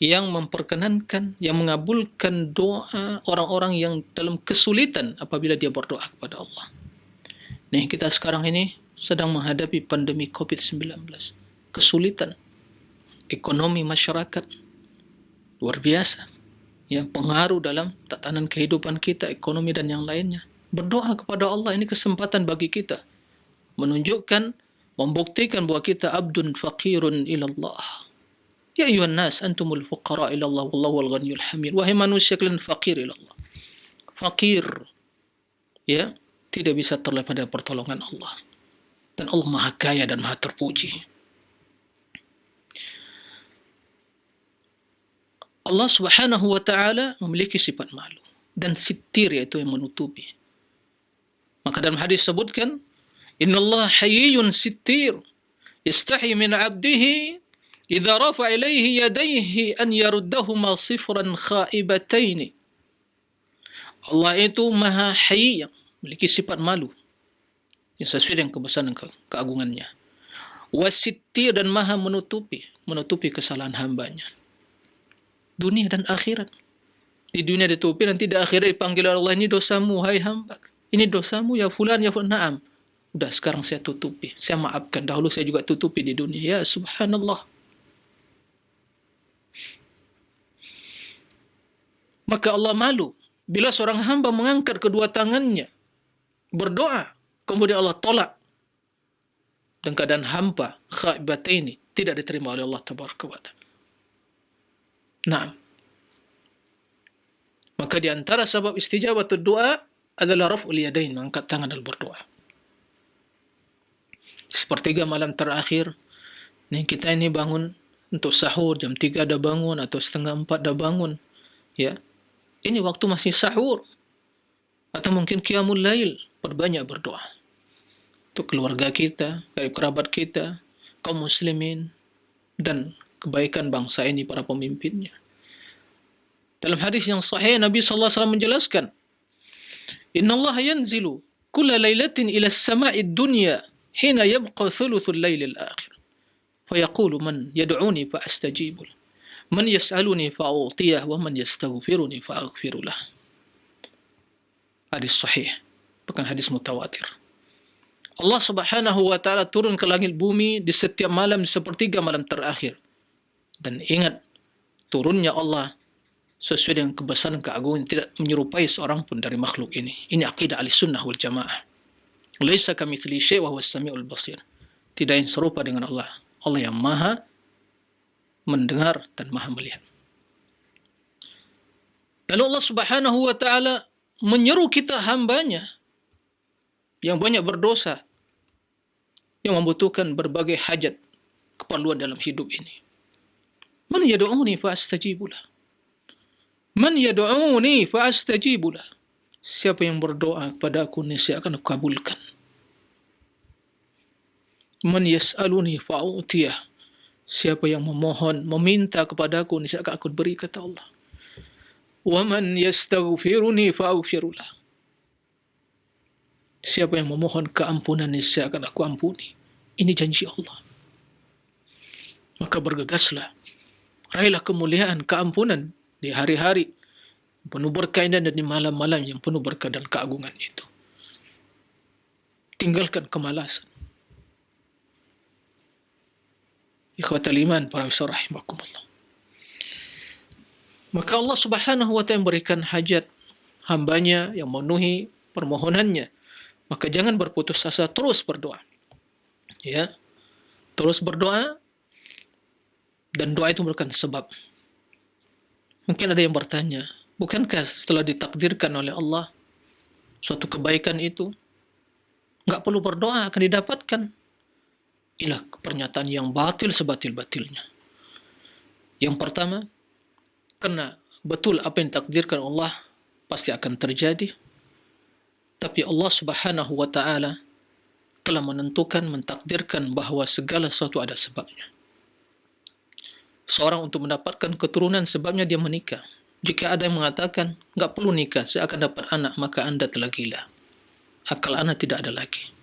yang memperkenankan, yang mengabulkan doa orang-orang yang dalam kesulitan apabila dia berdoa kepada Allah. Nih, kita sekarang ini sedang menghadapi pandemi COVID-19. Kesulitan ekonomi masyarakat luar biasa, yang pengaruh dalam tatanan kehidupan kita, ekonomi dan yang lainnya. Berdoa kepada Allah ini kesempatan bagi kita menunjukkan, membuktikan bahwa kita abdun faqirun ilallah. Ya ayuhan nas antumul fuqara ilallah wallahu wal ghaniyul hamid. Wahai manusia, kalian fakir ilallah. Fakir ya tidak bisa terlepas dari pertolongan Allah. Dan Allah Maha Kaya dan Maha Terpuji. Allah Subhanahu wa taala memiliki sifat malu dan sittir, yaitu yang menutupi. Maka dalam hadis sebutkan, innallaha hayyun sittir yastahi min 'abdihi idza rafa ilayhi yadayhi an yaruddahuma sifran khaibataini. Allah itu Maha Hayy, yang memiliki sifat malu yang sesuai dengan kebesaran dan keagungannya. Wasittir, dan Maha menutupi kesalahan hambanya. Dunia dan akhirat. Di dunia ditutupi, nanti di akhirat dipanggil Allah, ini dosamu hai hamba. Ini dosamu ya fulan ya fulan. Naam. Udah, sekarang saya tutupi, saya maafkan. Dahulu saya juga tutupi di dunia. Ya subhanallah. Maka Allah malu bila seorang hamba mengangkat kedua tangannya berdoa, kemudian Allah tolak, dan keadaan hamba khaibataini tidak diterima oleh Allah tabaraka wa taala. Nah, maka di antara sebab istijabatul doa adalah raf'ul yadain, mengangkat tangan dalam berdoa. Sepertiga malam terakhir, nih kita ini bangun untuk sahur, jam 3 dah bangun, atau setengah 4 dah bangun. Ya, ini waktu masih sahur. Atau mungkin qiyamul lail, perbanyak berdoa. Untuk keluarga kita, dari kerabat kita, kaum muslimin, dan kebaikan bangsa ini, para pemimpinnya. Dalam hadis yang sahih, Nabi SAW menjelaskan, Inna Allah yanzilu kulla laylatin ila as-sama'id dunya hina yabqa thuluthul lailil akhir. Fayaqulu man yad'uni fa astajibu lah. Man yas'aluni fa a'tiyah wa man yastaghfiruni fa aghfiru lah. Hadis sahih, bukan hadis mutawatir. Allah Subhanahu wa taala turun ke langit bumi di setiap malam di sepertiga malam terakhir. Dan ingat, turunnya Allah sesuai dengan kebesaran keagungan tidak menyerupai seorang pun dari makhluk ini. Ini akidah Ahlussunnah wal Jamaah. Laisa kamitslihi syai' wa huwas samiul basir. Tidak yang serupa dengan Allah. Allah yang Maha mendengar dan Maha melihat. Lalu Allah Subhanahu wa taala menyeru kita hambanya yang banyak berdosa, yang membutuhkan berbagai hajat, keperluan dalam hidup ini. Man yad'uni fa astajibulah. Man yad'uni fa astajibulah. Siapa yang berdoa kepada aku, niscaya akan aku kabulkan. Man yas'aluni fa a'tiyah. Siapa yang memohon, meminta kepada aku, niscaya akan aku beri, kata Allah. Wa man yastaghfiruni fa aghfirulah. Siapa yang memohon keampunan, niscaya akan aku ampuni. Ini janji Allah. Maka bergegaslah, raihlah kemuliaan, keampunan di hari-hari penuh berkah dan di malam-malam yang penuh berkah dan keagungan itu. Tinggalkan kemalasan. Ikhwatal iman, para wisar rahimakumullah. Maka Allah Subhanahu wa ta'ala memberikan hajat hambanya yang memenuhi permohonannya. Maka jangan berputus asa, terus berdoa. Ya. Terus berdoa, dan doa itu merupakan sebab. Mungkin ada yang bertanya, bukankah setelah ditakdirkan oleh Allah suatu kebaikan itu enggak perlu berdoa akan didapatkan? Inilah pernyataan yang batil sebatil-batilnya. Yang pertama, karena betul apa yang ditakdirkan Allah pasti akan terjadi. Tapi Allah Subhanahu wa ta'ala telah menentukan, mentakdirkan bahwa segala sesuatu ada sebabnya. Seorang untuk mendapatkan keturunan sebabnya dia menikah. Jika ada yang mengatakan, enggak perlu nikah, saya akan dapat anak, maka Anda telah gila. Akal Anda tidak ada lagi.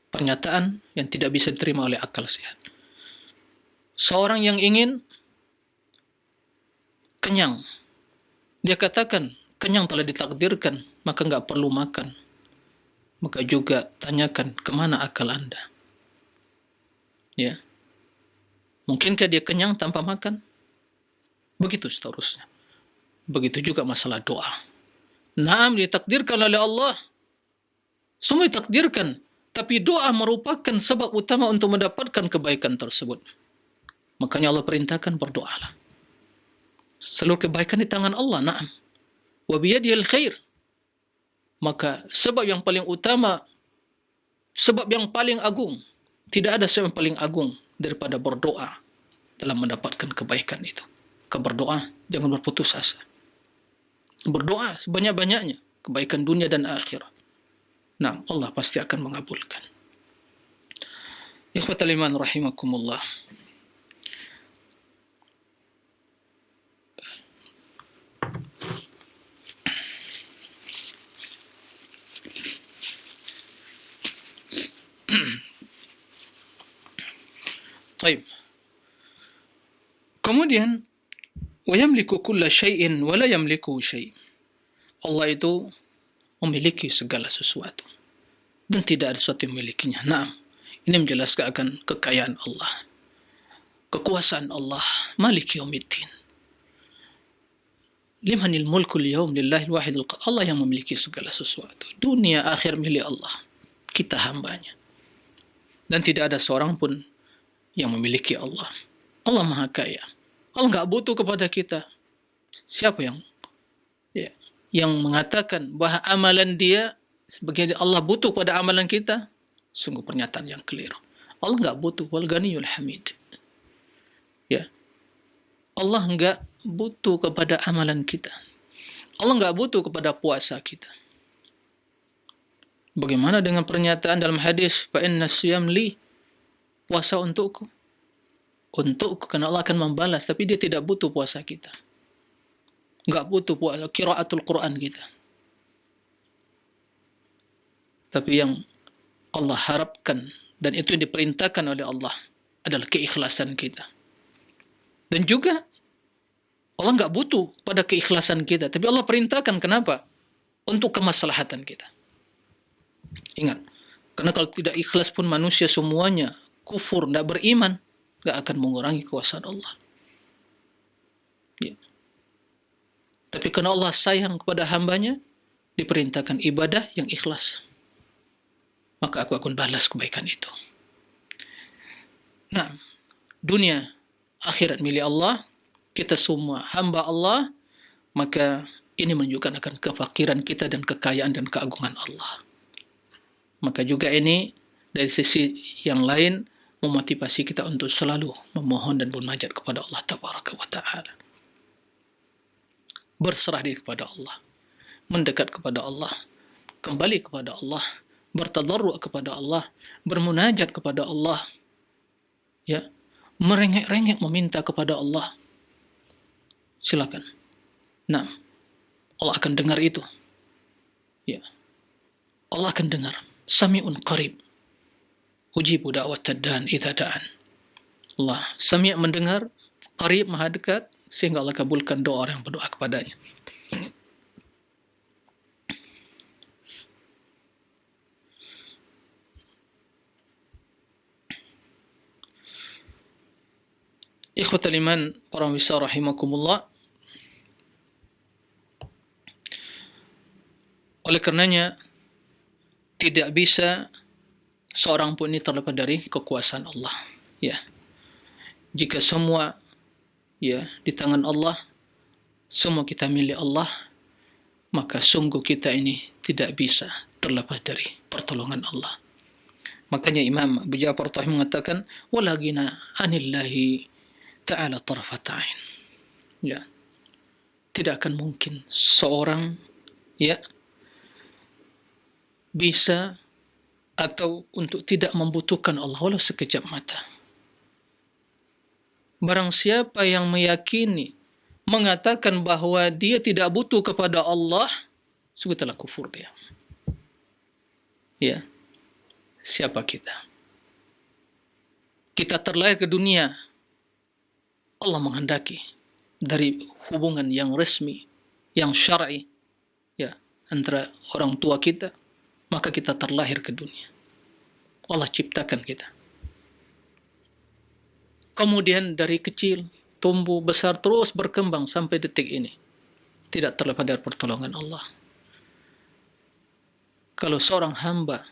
Pernyataan yang tidak bisa diterima oleh akal sehat. Seorang yang ingin kenyang, dia katakan, kenyang telah ditakdirkan, maka enggak perlu makan. Maka juga tanyakan, kemana akal Anda? Ya. Mungkinkah dia kenyang tanpa makan? Begitu seterusnya. Begitu juga masalah doa. Naam, ditakdirkan oleh Allah. Semua ditakdirkan. Tapi doa merupakan sebab utama untuk mendapatkan kebaikan tersebut. Makanya Allah perintahkan berdoalah. Seluruh kebaikan di tangan Allah, na'am. Wa biyadihil khair. Maka sebab yang paling utama, sebab yang paling agung, tidak ada sebab yang paling agung daripada berdoa dalam mendapatkan kebaikan itu. Maka berdoa, jangan berputus asa. Berdoa sebanyak-banyaknya, kebaikan dunia dan akhirat. Nah, Allah pasti akan mengabulkan. Ikhwatal iman rahimakumullah. Baik. Kemudian wa yamliku kulla syai'in wa la yamliku syai'. Allah itu memiliki segala sesuatu dan tidak ada sesuatu yang memilikinya. Nah, ini menjelaskan akan kekayaan Allah, kekuasaan Allah, Maliki Yaumiddin. Limanil mulkul yaum lillahil wahidil qahhar. Allah yang memiliki segala sesuatu. Dunia akhir milik Allah. Kita hambanya. Dan tidak ada seorang pun yang memiliki Allah. Allah Maha Kaya. Allah enggak butuh kepada kita. Siapa yang mengatakan bahwa amalan dia sebagai Allah butuh pada amalan kita? Sungguh pernyataan yang keliru. Allah enggak butuh, wal ghaniyul hamid. Ya. Allah enggak butuh kepada amalan kita. Allah enggak butuh kepada puasa kita. Bagaimana dengan pernyataan dalam hadis, fa inna siyam li, puasa untukku. Untukku, karena Allah akan membalas, tapi dia tidak butuh puasa kita. Enggak butuh puasa qiraatul Quran kita. Tapi yang Allah harapkan, dan itu yang diperintahkan oleh Allah, adalah keikhlasan kita. Dan juga Allah nggak butuh pada keikhlasan kita, tapi Allah perintahkan. Kenapa? Untuk kemaslahatan kita. Ingat, karena kalau tidak ikhlas pun manusia semuanya kufur, tidak beriman, nggak akan mengurangi kuasa Allah. Ya. Tapi karena Allah sayang kepada hambanya, diperintahkan ibadah yang ikhlas. Maka aku akan balas kebaikan itu. Nah, dunia akhirat milik Allah, kita semua hamba Allah, maka ini menunjukkan akan kefakiran kita dan kekayaan dan keagungan Allah. Maka juga ini dari sisi yang lain memotivasi kita untuk selalu memohon dan bermunajat kepada Allah Tabaraka wa Ta'ala. Berserah diri kepada Allah, mendekat kepada Allah, kembali kepada Allah, bertadarru' kepada Allah, bermunajat kepada Allah, ya, merengek-rengek meminta kepada Allah. Silakan. Nah, Allah akan dengar itu. Ya. Allah akan dengar. Sami'un qarib. Ujibu da'watad dan idza da'an. Allah sami' mendengar, qarib maha dekat, sehingga Allah kabulkan doa orang yang berdoa kepadanya. Ikhwatal iman, para pemirsa rahimakumullah. Oleh karenanya tidak bisa seorang pun ini terlepas dari kekuasaan Allah. Ya, jika semua ya di tangan Allah, semua kita milik Allah, maka sungguh kita ini tidak bisa terlepas dari pertolongan Allah. Makanya Imam Abu Ja'far Tahawi mengatakan, wala ghina anillahi ta'ala tarfat ain. Ya, tidak akan mungkin seorang ya bisa atau untuk tidak membutuhkan Allah walau sekejap mata. Barang siapa yang meyakini, mengatakan bahwa dia tidak butuh kepada Allah, sungguh telah kufur dia. Ya, siapa kita? Kita terlahir ke dunia, Allah menghendaki dari hubungan yang resmi, yang syar'i, ya, antara orang tua kita, maka kita terlahir ke dunia. Allah ciptakan kita. Kemudian dari kecil, tumbuh, besar, terus berkembang sampai detik ini. Tidak terlepas dari pertolongan Allah. Kalau seorang hamba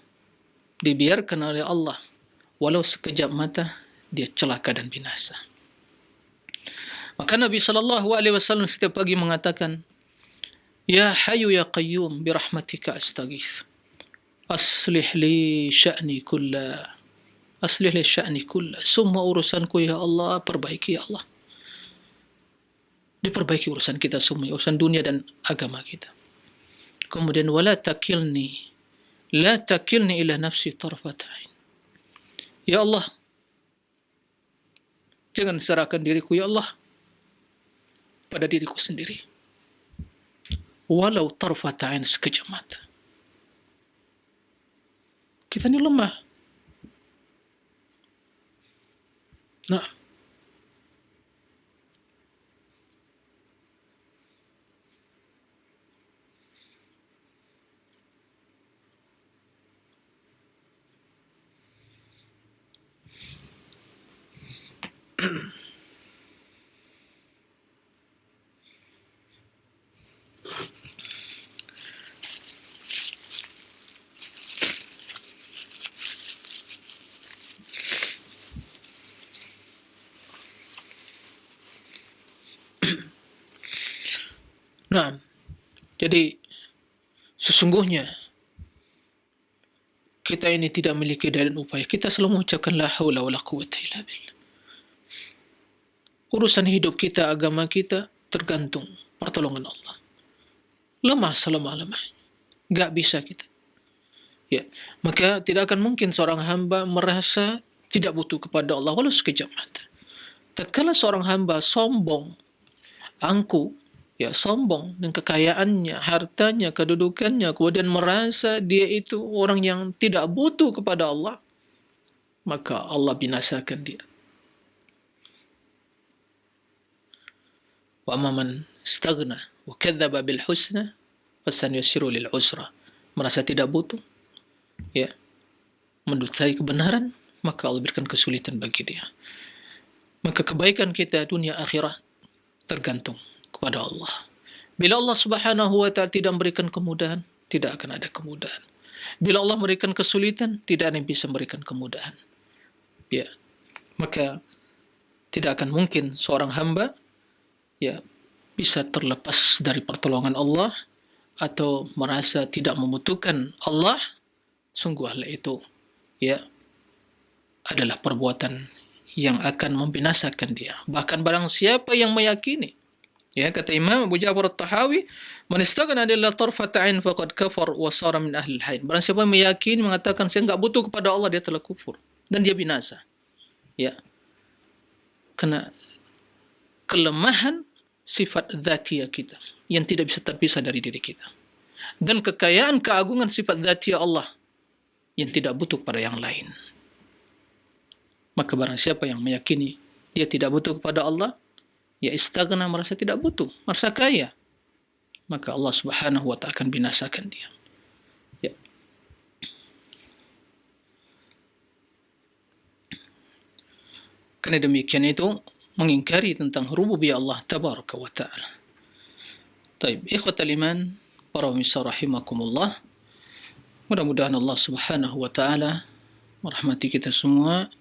dibiarkan oleh Allah, walau sekejap mata, dia celaka dan binasa. Maka Nabi SAW setiap pagi mengatakan, Ya Hayyu Ya Qayyum birahmatika astaghith. Aslih li sya'ni kulla. Aslih li sya'ni kulla. Semua urusanku ya Allah, perbaiki ya Allah. Diperbaiki urusan kita semua, urusan dunia dan agama kita. Kemudian wala takilni, la takilni ila nafsi tarfat ain. Ya Allah, jangan serahkan diriku ya Allah pada diriku sendiri. Walau tarfat ain, sekejap mata. Kita ini lemah. Nah, nah, jadi sesungguhnya kita ini tidak memiliki daya dan upaya. Kita selalu mengucapkan la haula wala quwwata illa billah. Urusan hidup kita, agama kita tergantung pertolongan Allah. Lemah selama-lamanya. Enggak bisa kita. Ya, maka tidak akan mungkin seorang hamba merasa tidak butuh kepada Allah walau sekejap mata. Tatkala seorang hamba sombong, angkuh, ya sombong dengan kekayaannya, hartanya, kedudukannya, kemudian merasa dia itu orang yang tidak butuh kepada Allah, maka Allah binasakan dia. Wa man istaghna wa kadzdzaba bil husna fasanuyassiru lil usra. Merasa tidak butuh, ya, mendutstai kebenaran, maka Allah berikan kesulitan bagi dia. Maka kebaikan kita dunia akhirat tergantung kepada Allah. Bila Allah Subhanahu wa taala tidak memberikan kemudahan, tidak akan ada kemudahan. Bila Allah memberikan kesulitan, tidak ada yang bisa memberikan kemudahan. Ya, maka tidak akan mungkin seorang hamba, ya, bisa terlepas dari pertolongan Allah atau merasa tidak membutuhkan Allah. Sungguh hal itu, ya, adalah perbuatan yang akan membinasakan dia. Bahkan barang siapa yang meyakini, ya, kata Imam Abu Ja'far At-Tahawi, "Man istaghna illa tarfata 'ain faqad kafar wa sara min ahli al-hain." Barang siapa yang meyakini mengatakan saya enggak butuh kepada Allah, dia telah kufur dan dia binasa. Ya. Karena kelemahan sifat dzatiyah kita yang tidak bisa terpisah dari diri kita. Dan kekayaan keagungan sifat dzatiyah Allah yang tidak butuh pada yang lain. Maka barang siapa yang meyakini dia tidak butuh kepada Allah, ya istaghna, merasa tidak butuh, merasa kaya, maka Allah Subhanahu wa ta'ala akan binasakan dia. Ya. Karena demikian itu mengingkari tentang rububiyah Allah tabaraka wa ta'ala. Taib, ikhwatal iman, para pemirsa rahimakumullah. Mudah-mudahan Allah Subhanahu wa ta'ala merahmati kita semua,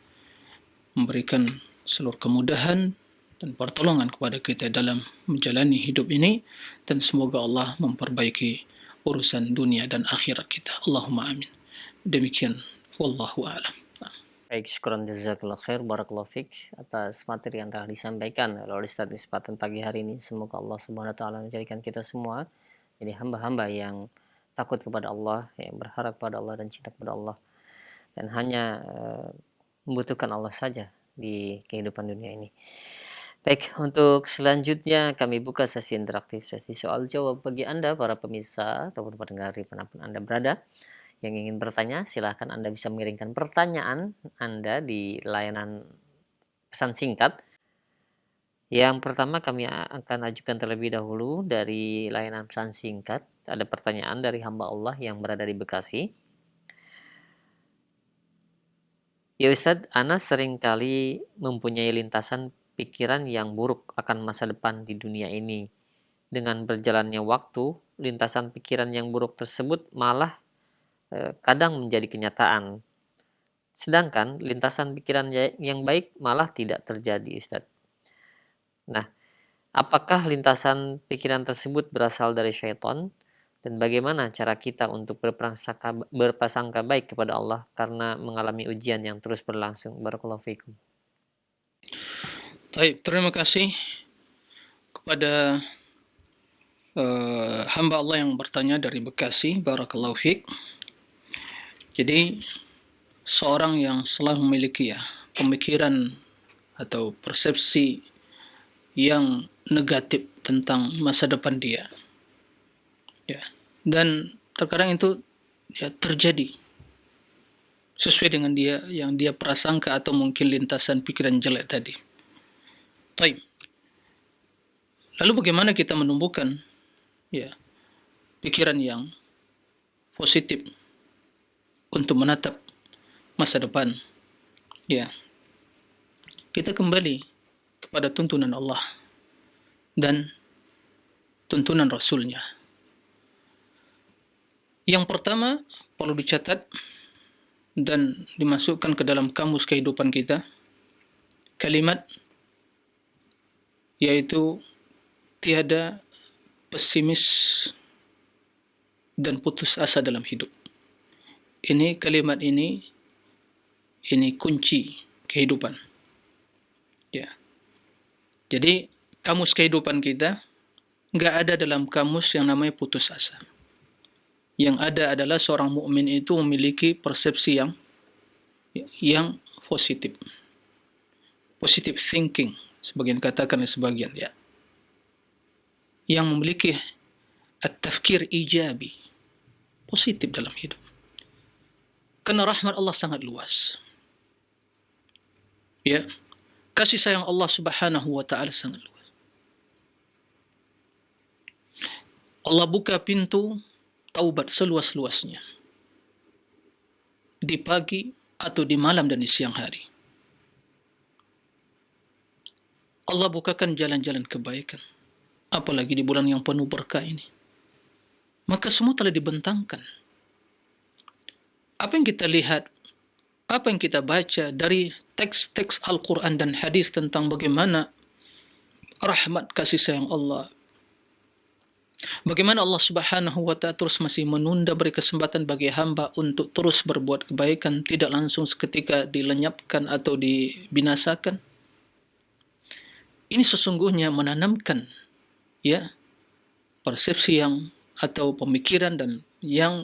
memberikan seluruh kemudahan dan pertolongan kepada kita dalam menjalani hidup ini, dan semoga Allah memperbaiki urusan dunia dan akhirat kita. Allahumma amin. Demikian, wallahu a'lam. Baik, syukran jazakallah khair, barakallahu fik atas materi yang telah disampaikan oleh Ustaz di kesempatan pagi hari ini. Semoga Allah Subhanahu wa taala menjadikan kita semua jadi hamba-hamba yang takut kepada Allah, yang berharap kepada Allah dan cinta kepada Allah, dan hanya membutuhkan Allah saja di kehidupan dunia ini. Baik, untuk selanjutnya kami buka sesi interaktif, sesi soal jawab bagi Anda para pemirsa ataupun pendengar dimanapun Anda berada. Yang ingin bertanya, silahkan Anda bisa mengirimkan pertanyaan Anda di layanan pesan singkat. Yang pertama kami akan ajukan terlebih dahulu dari layanan pesan singkat. Ada pertanyaan dari hamba Allah yang berada di Bekasi. Ya Ustadz, Ana seringkali mempunyai lintasan pikiran yang buruk akan masa depan di dunia ini. Dengan berjalannya waktu, lintasan pikiran yang buruk tersebut malah kadang menjadi kenyataan. Sedangkan lintasan pikiran yang baik malah tidak terjadi, Ustadz. Nah, apakah lintasan pikiran tersebut berasal dari syaitan? Dan bagaimana cara kita untuk berprasangka baik kepada Allah karena mengalami ujian yang terus berlangsung? Barakallahu fikum. Baik, terima kasih kepada hamba Allah yang bertanya dari Bekasi. Barakallahu fik. Jadi seorang yang selalu memiliki, ya, pemikiran atau persepsi yang negatif tentang masa depan dia, ya, dan terkadang itu, ya, terjadi sesuai dengan dia yang dia prasangka atau mungkin lintasan pikiran jelek tadi. Baik. Lalu bagaimana kita menumbuhkan, ya, pikiran yang positif untuk menatap masa depan? Ya, kita kembali kepada tuntunan Allah dan tuntunan Rasulnya. Yang pertama perlu dicatat dan dimasukkan ke dalam kamus kehidupan kita kalimat, yaitu tiada pesimis dan putus asa dalam hidup. Ini kalimat ini kunci kehidupan. Ya. Jadi kamus kehidupan kita enggak ada dalam kamus yang namanya putus asa. Yang ada adalah seorang mukmin itu memiliki persepsi yang positif. Positive thinking, sebagian katakan sebagian, ya. yang memiliki at-tafkir ijabi, positif dalam hidup. Karena rahmat Allah sangat luas. Ya, kasih sayang Allah Subhanahu wa taala sangat luas. Allah buka pintu taubat seluas-luasnya. Di pagi atau di malam dan di siang hari. Allah bukakan jalan-jalan kebaikan. Apalagi di bulan yang penuh berkah ini. Maka semua telah dibentangkan. Apa yang kita lihat, apa yang kita baca dari teks-teks Al-Quran dan hadis tentang bagaimana rahmat kasih sayang Allah, bagaimana Allah Subhanahu wa ta'ala terus masih menunda beri kesempatan bagi hamba untuk terus berbuat kebaikan, tidak langsung seketika dilenyapkan atau dibinasakan. Ini sesungguhnya menanamkan persepsi yang atau pemikiran dan yang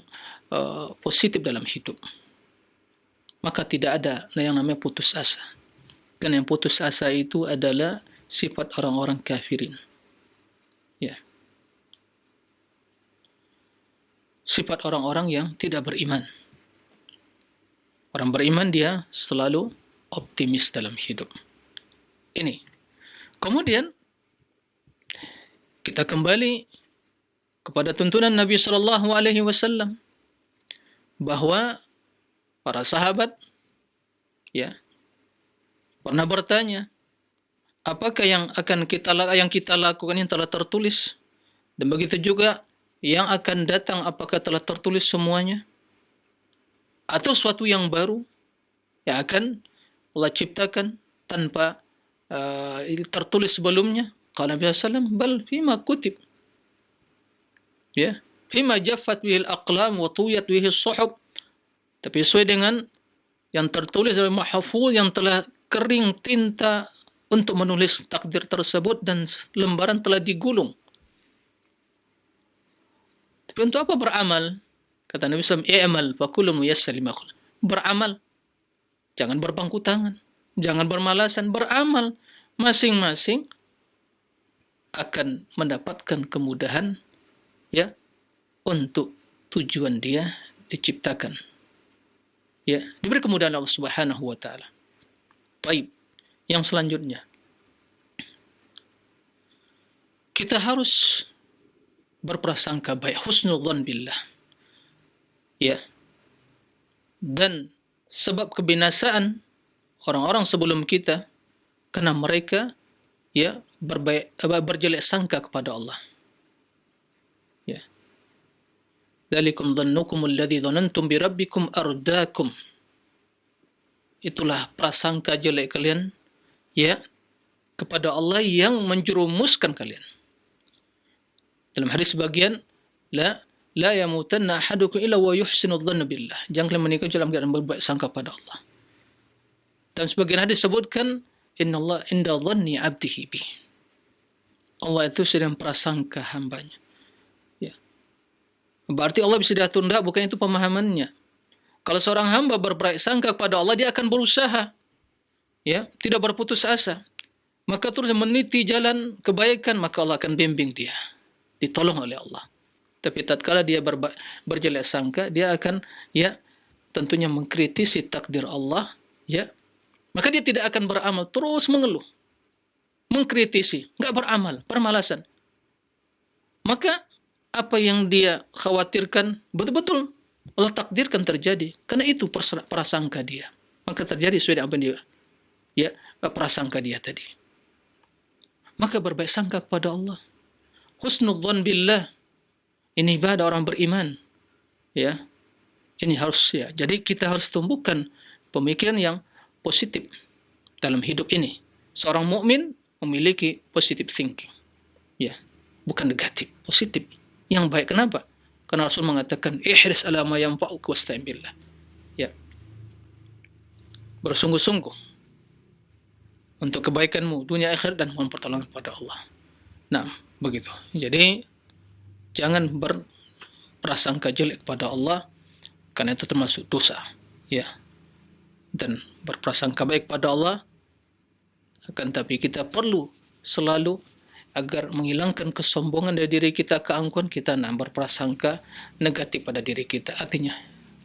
positif dalam hidup. Maka tidak ada yang namanya putus asa. Karena yang putus asa itu adalah sifat orang-orang kafirin. Ya. Sifat orang-orang yang tidak beriman. Orang beriman dia selalu optimis dalam hidup. Ini. Kemudian kita kembali kepada tuntunan Nabi sallallahu alaihi wasallam bahwa para sahabat pernah bertanya, apakah yang kita lakukan yang telah tertulis, dan begitu juga yang akan datang apakah telah tertulis semuanya, atau suatu yang baru yang akan Allah ciptakan tanpa tertulis sebelumnya. Qala Nabi sallallahu bal fima kutib, fima jaffat bihil aqlam wa tuyat bihis suhub, tapi sesuai dengan yang tertulis oleh mahfuz, yang telah kering tinta untuk menulis takdir tersebut dan lembaran telah digulung. Tapi untuk apa beramal? Kata Nabi SAW, i'mal fa kullu muyassar lima khuliqa. Beramal. Jangan berpangku tangan, jangan bermalasan, beramal. Masing-masing akan mendapatkan kemudahan untuk tujuan dia diciptakan. Diberi kemudahan Allah Subhanahu wa taala. Baik. Yang selanjutnya, kita harus berprasangka baik, husnudzan billah. Dan sebab kebinasaan orang-orang sebelum kita karena mereka berjelek sangka kepada Allah. Dzalikum dhannukum alladzi dhanantum bi rabbikum ardaakum. Itulah prasangka jelek kalian kepada Allah yang menjerumuskan kalian. Dalam hadis sebagian, la yamutanna ahadukum illa wa yuhsinu dhanna billah. Jangan kalian meninggal dalam keadaan berbaik sangka pada Allah. Dan sebagian hadis sebutkan, innallaha inda dhanni 'abdihi bi. Allah itu sedang prasangka hambanya. Berarti Allah bisa ditunda, bukan itu pemahamannya. Kalau seorang hamba berbaik sangka kepada Allah, dia akan berusaha, tidak berputus asa. Maka terus meniti jalan kebaikan, maka Allah akan bimbing dia, ditolong oleh Allah. Tapi tatkala dia berjelek sangka, dia akan tentunya mengkritisi takdir Allah, maka dia tidak akan beramal, terus mengeluh, mengkritisi, enggak beramal, permalasan. Maka apa yang dia khawatirkan betul-betul Allah takdirkan terjadi, karena itu prasangka dia. Maka terjadi sesuai dengan apa dia prasangka dia tadi. Maka berbaik sangka kepada Allah. Husnudzan billah. Ini ibadah orang beriman. Ini harus Jadi kita harus tumbuhkan pemikiran yang positif dalam hidup ini. Seorang mukmin memiliki positive thinking. Bukan negatif, positif. Yang baik. Kenapa? Karena Rasul mengatakan, ihris ala ma yanfa'uk wasta'in billah. Bersungguh-sungguh untuk kebaikanmu dunia akhirat dan mohon pertolongan kepada Allah. Nah, begitu. Jadi jangan berprasangka jelek kepada Allah, karena itu termasuk dosa. Dan berprasangka baik kepada Allah, akan tapi kita perlu selalu agar menghilangkan kesombongan dari diri kita, keangkuhan kita, berprasangka negatif pada diri kita. Artinya,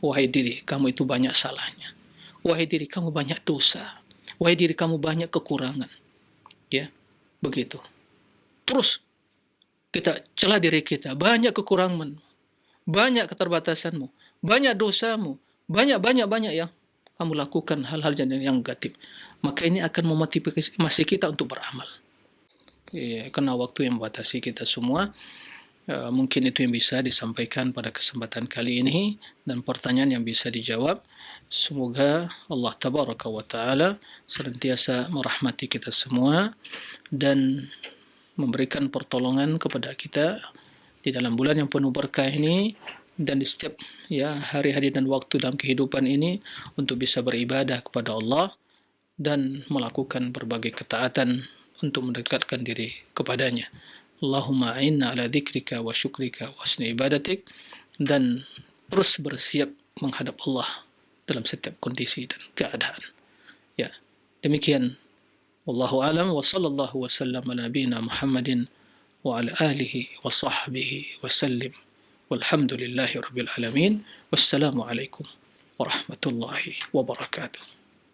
wahai diri, kamu itu banyak salahnya. Wahai diri, kamu banyak dosa. Wahai diri, kamu banyak kekurangan. Ya, begitu. Terus kita celah diri kita, banyak kekuranganmu, banyak keterbatasanmu, banyak dosamu, banyak yang kamu lakukan hal-hal yang negatif. Maka ini akan memotivasi kita untuk beramal. Ya, karena waktu yang membatasi kita semua, mungkin itu yang bisa disampaikan pada kesempatan kali ini dan pertanyaan yang bisa dijawab. Semoga Allah Tabaraka wa Ta'ala senantiasa merahmati kita semua dan memberikan pertolongan kepada kita di dalam bulan yang penuh berkah ini dan di setiap hari-hari dan waktu dalam kehidupan ini untuk bisa beribadah kepada Allah dan melakukan berbagai ketaatan untuk mendekatkan diri kepadanya. Allahumma a'inna ala dzikrika wa syukrika wa husni ibadatik, dan terus bersiap menghadap Allah dalam setiap kondisi dan keadaan. Ya, demikian. Wallahu a'lam wa sallallahu wa sallam ala nabiyyina Muhammadin wa ala alihi wa sahbihi wa sallim. Walhamdulillahi rabbil alamin. Wassalamu alaikum warahmatullahi wabarakatuh.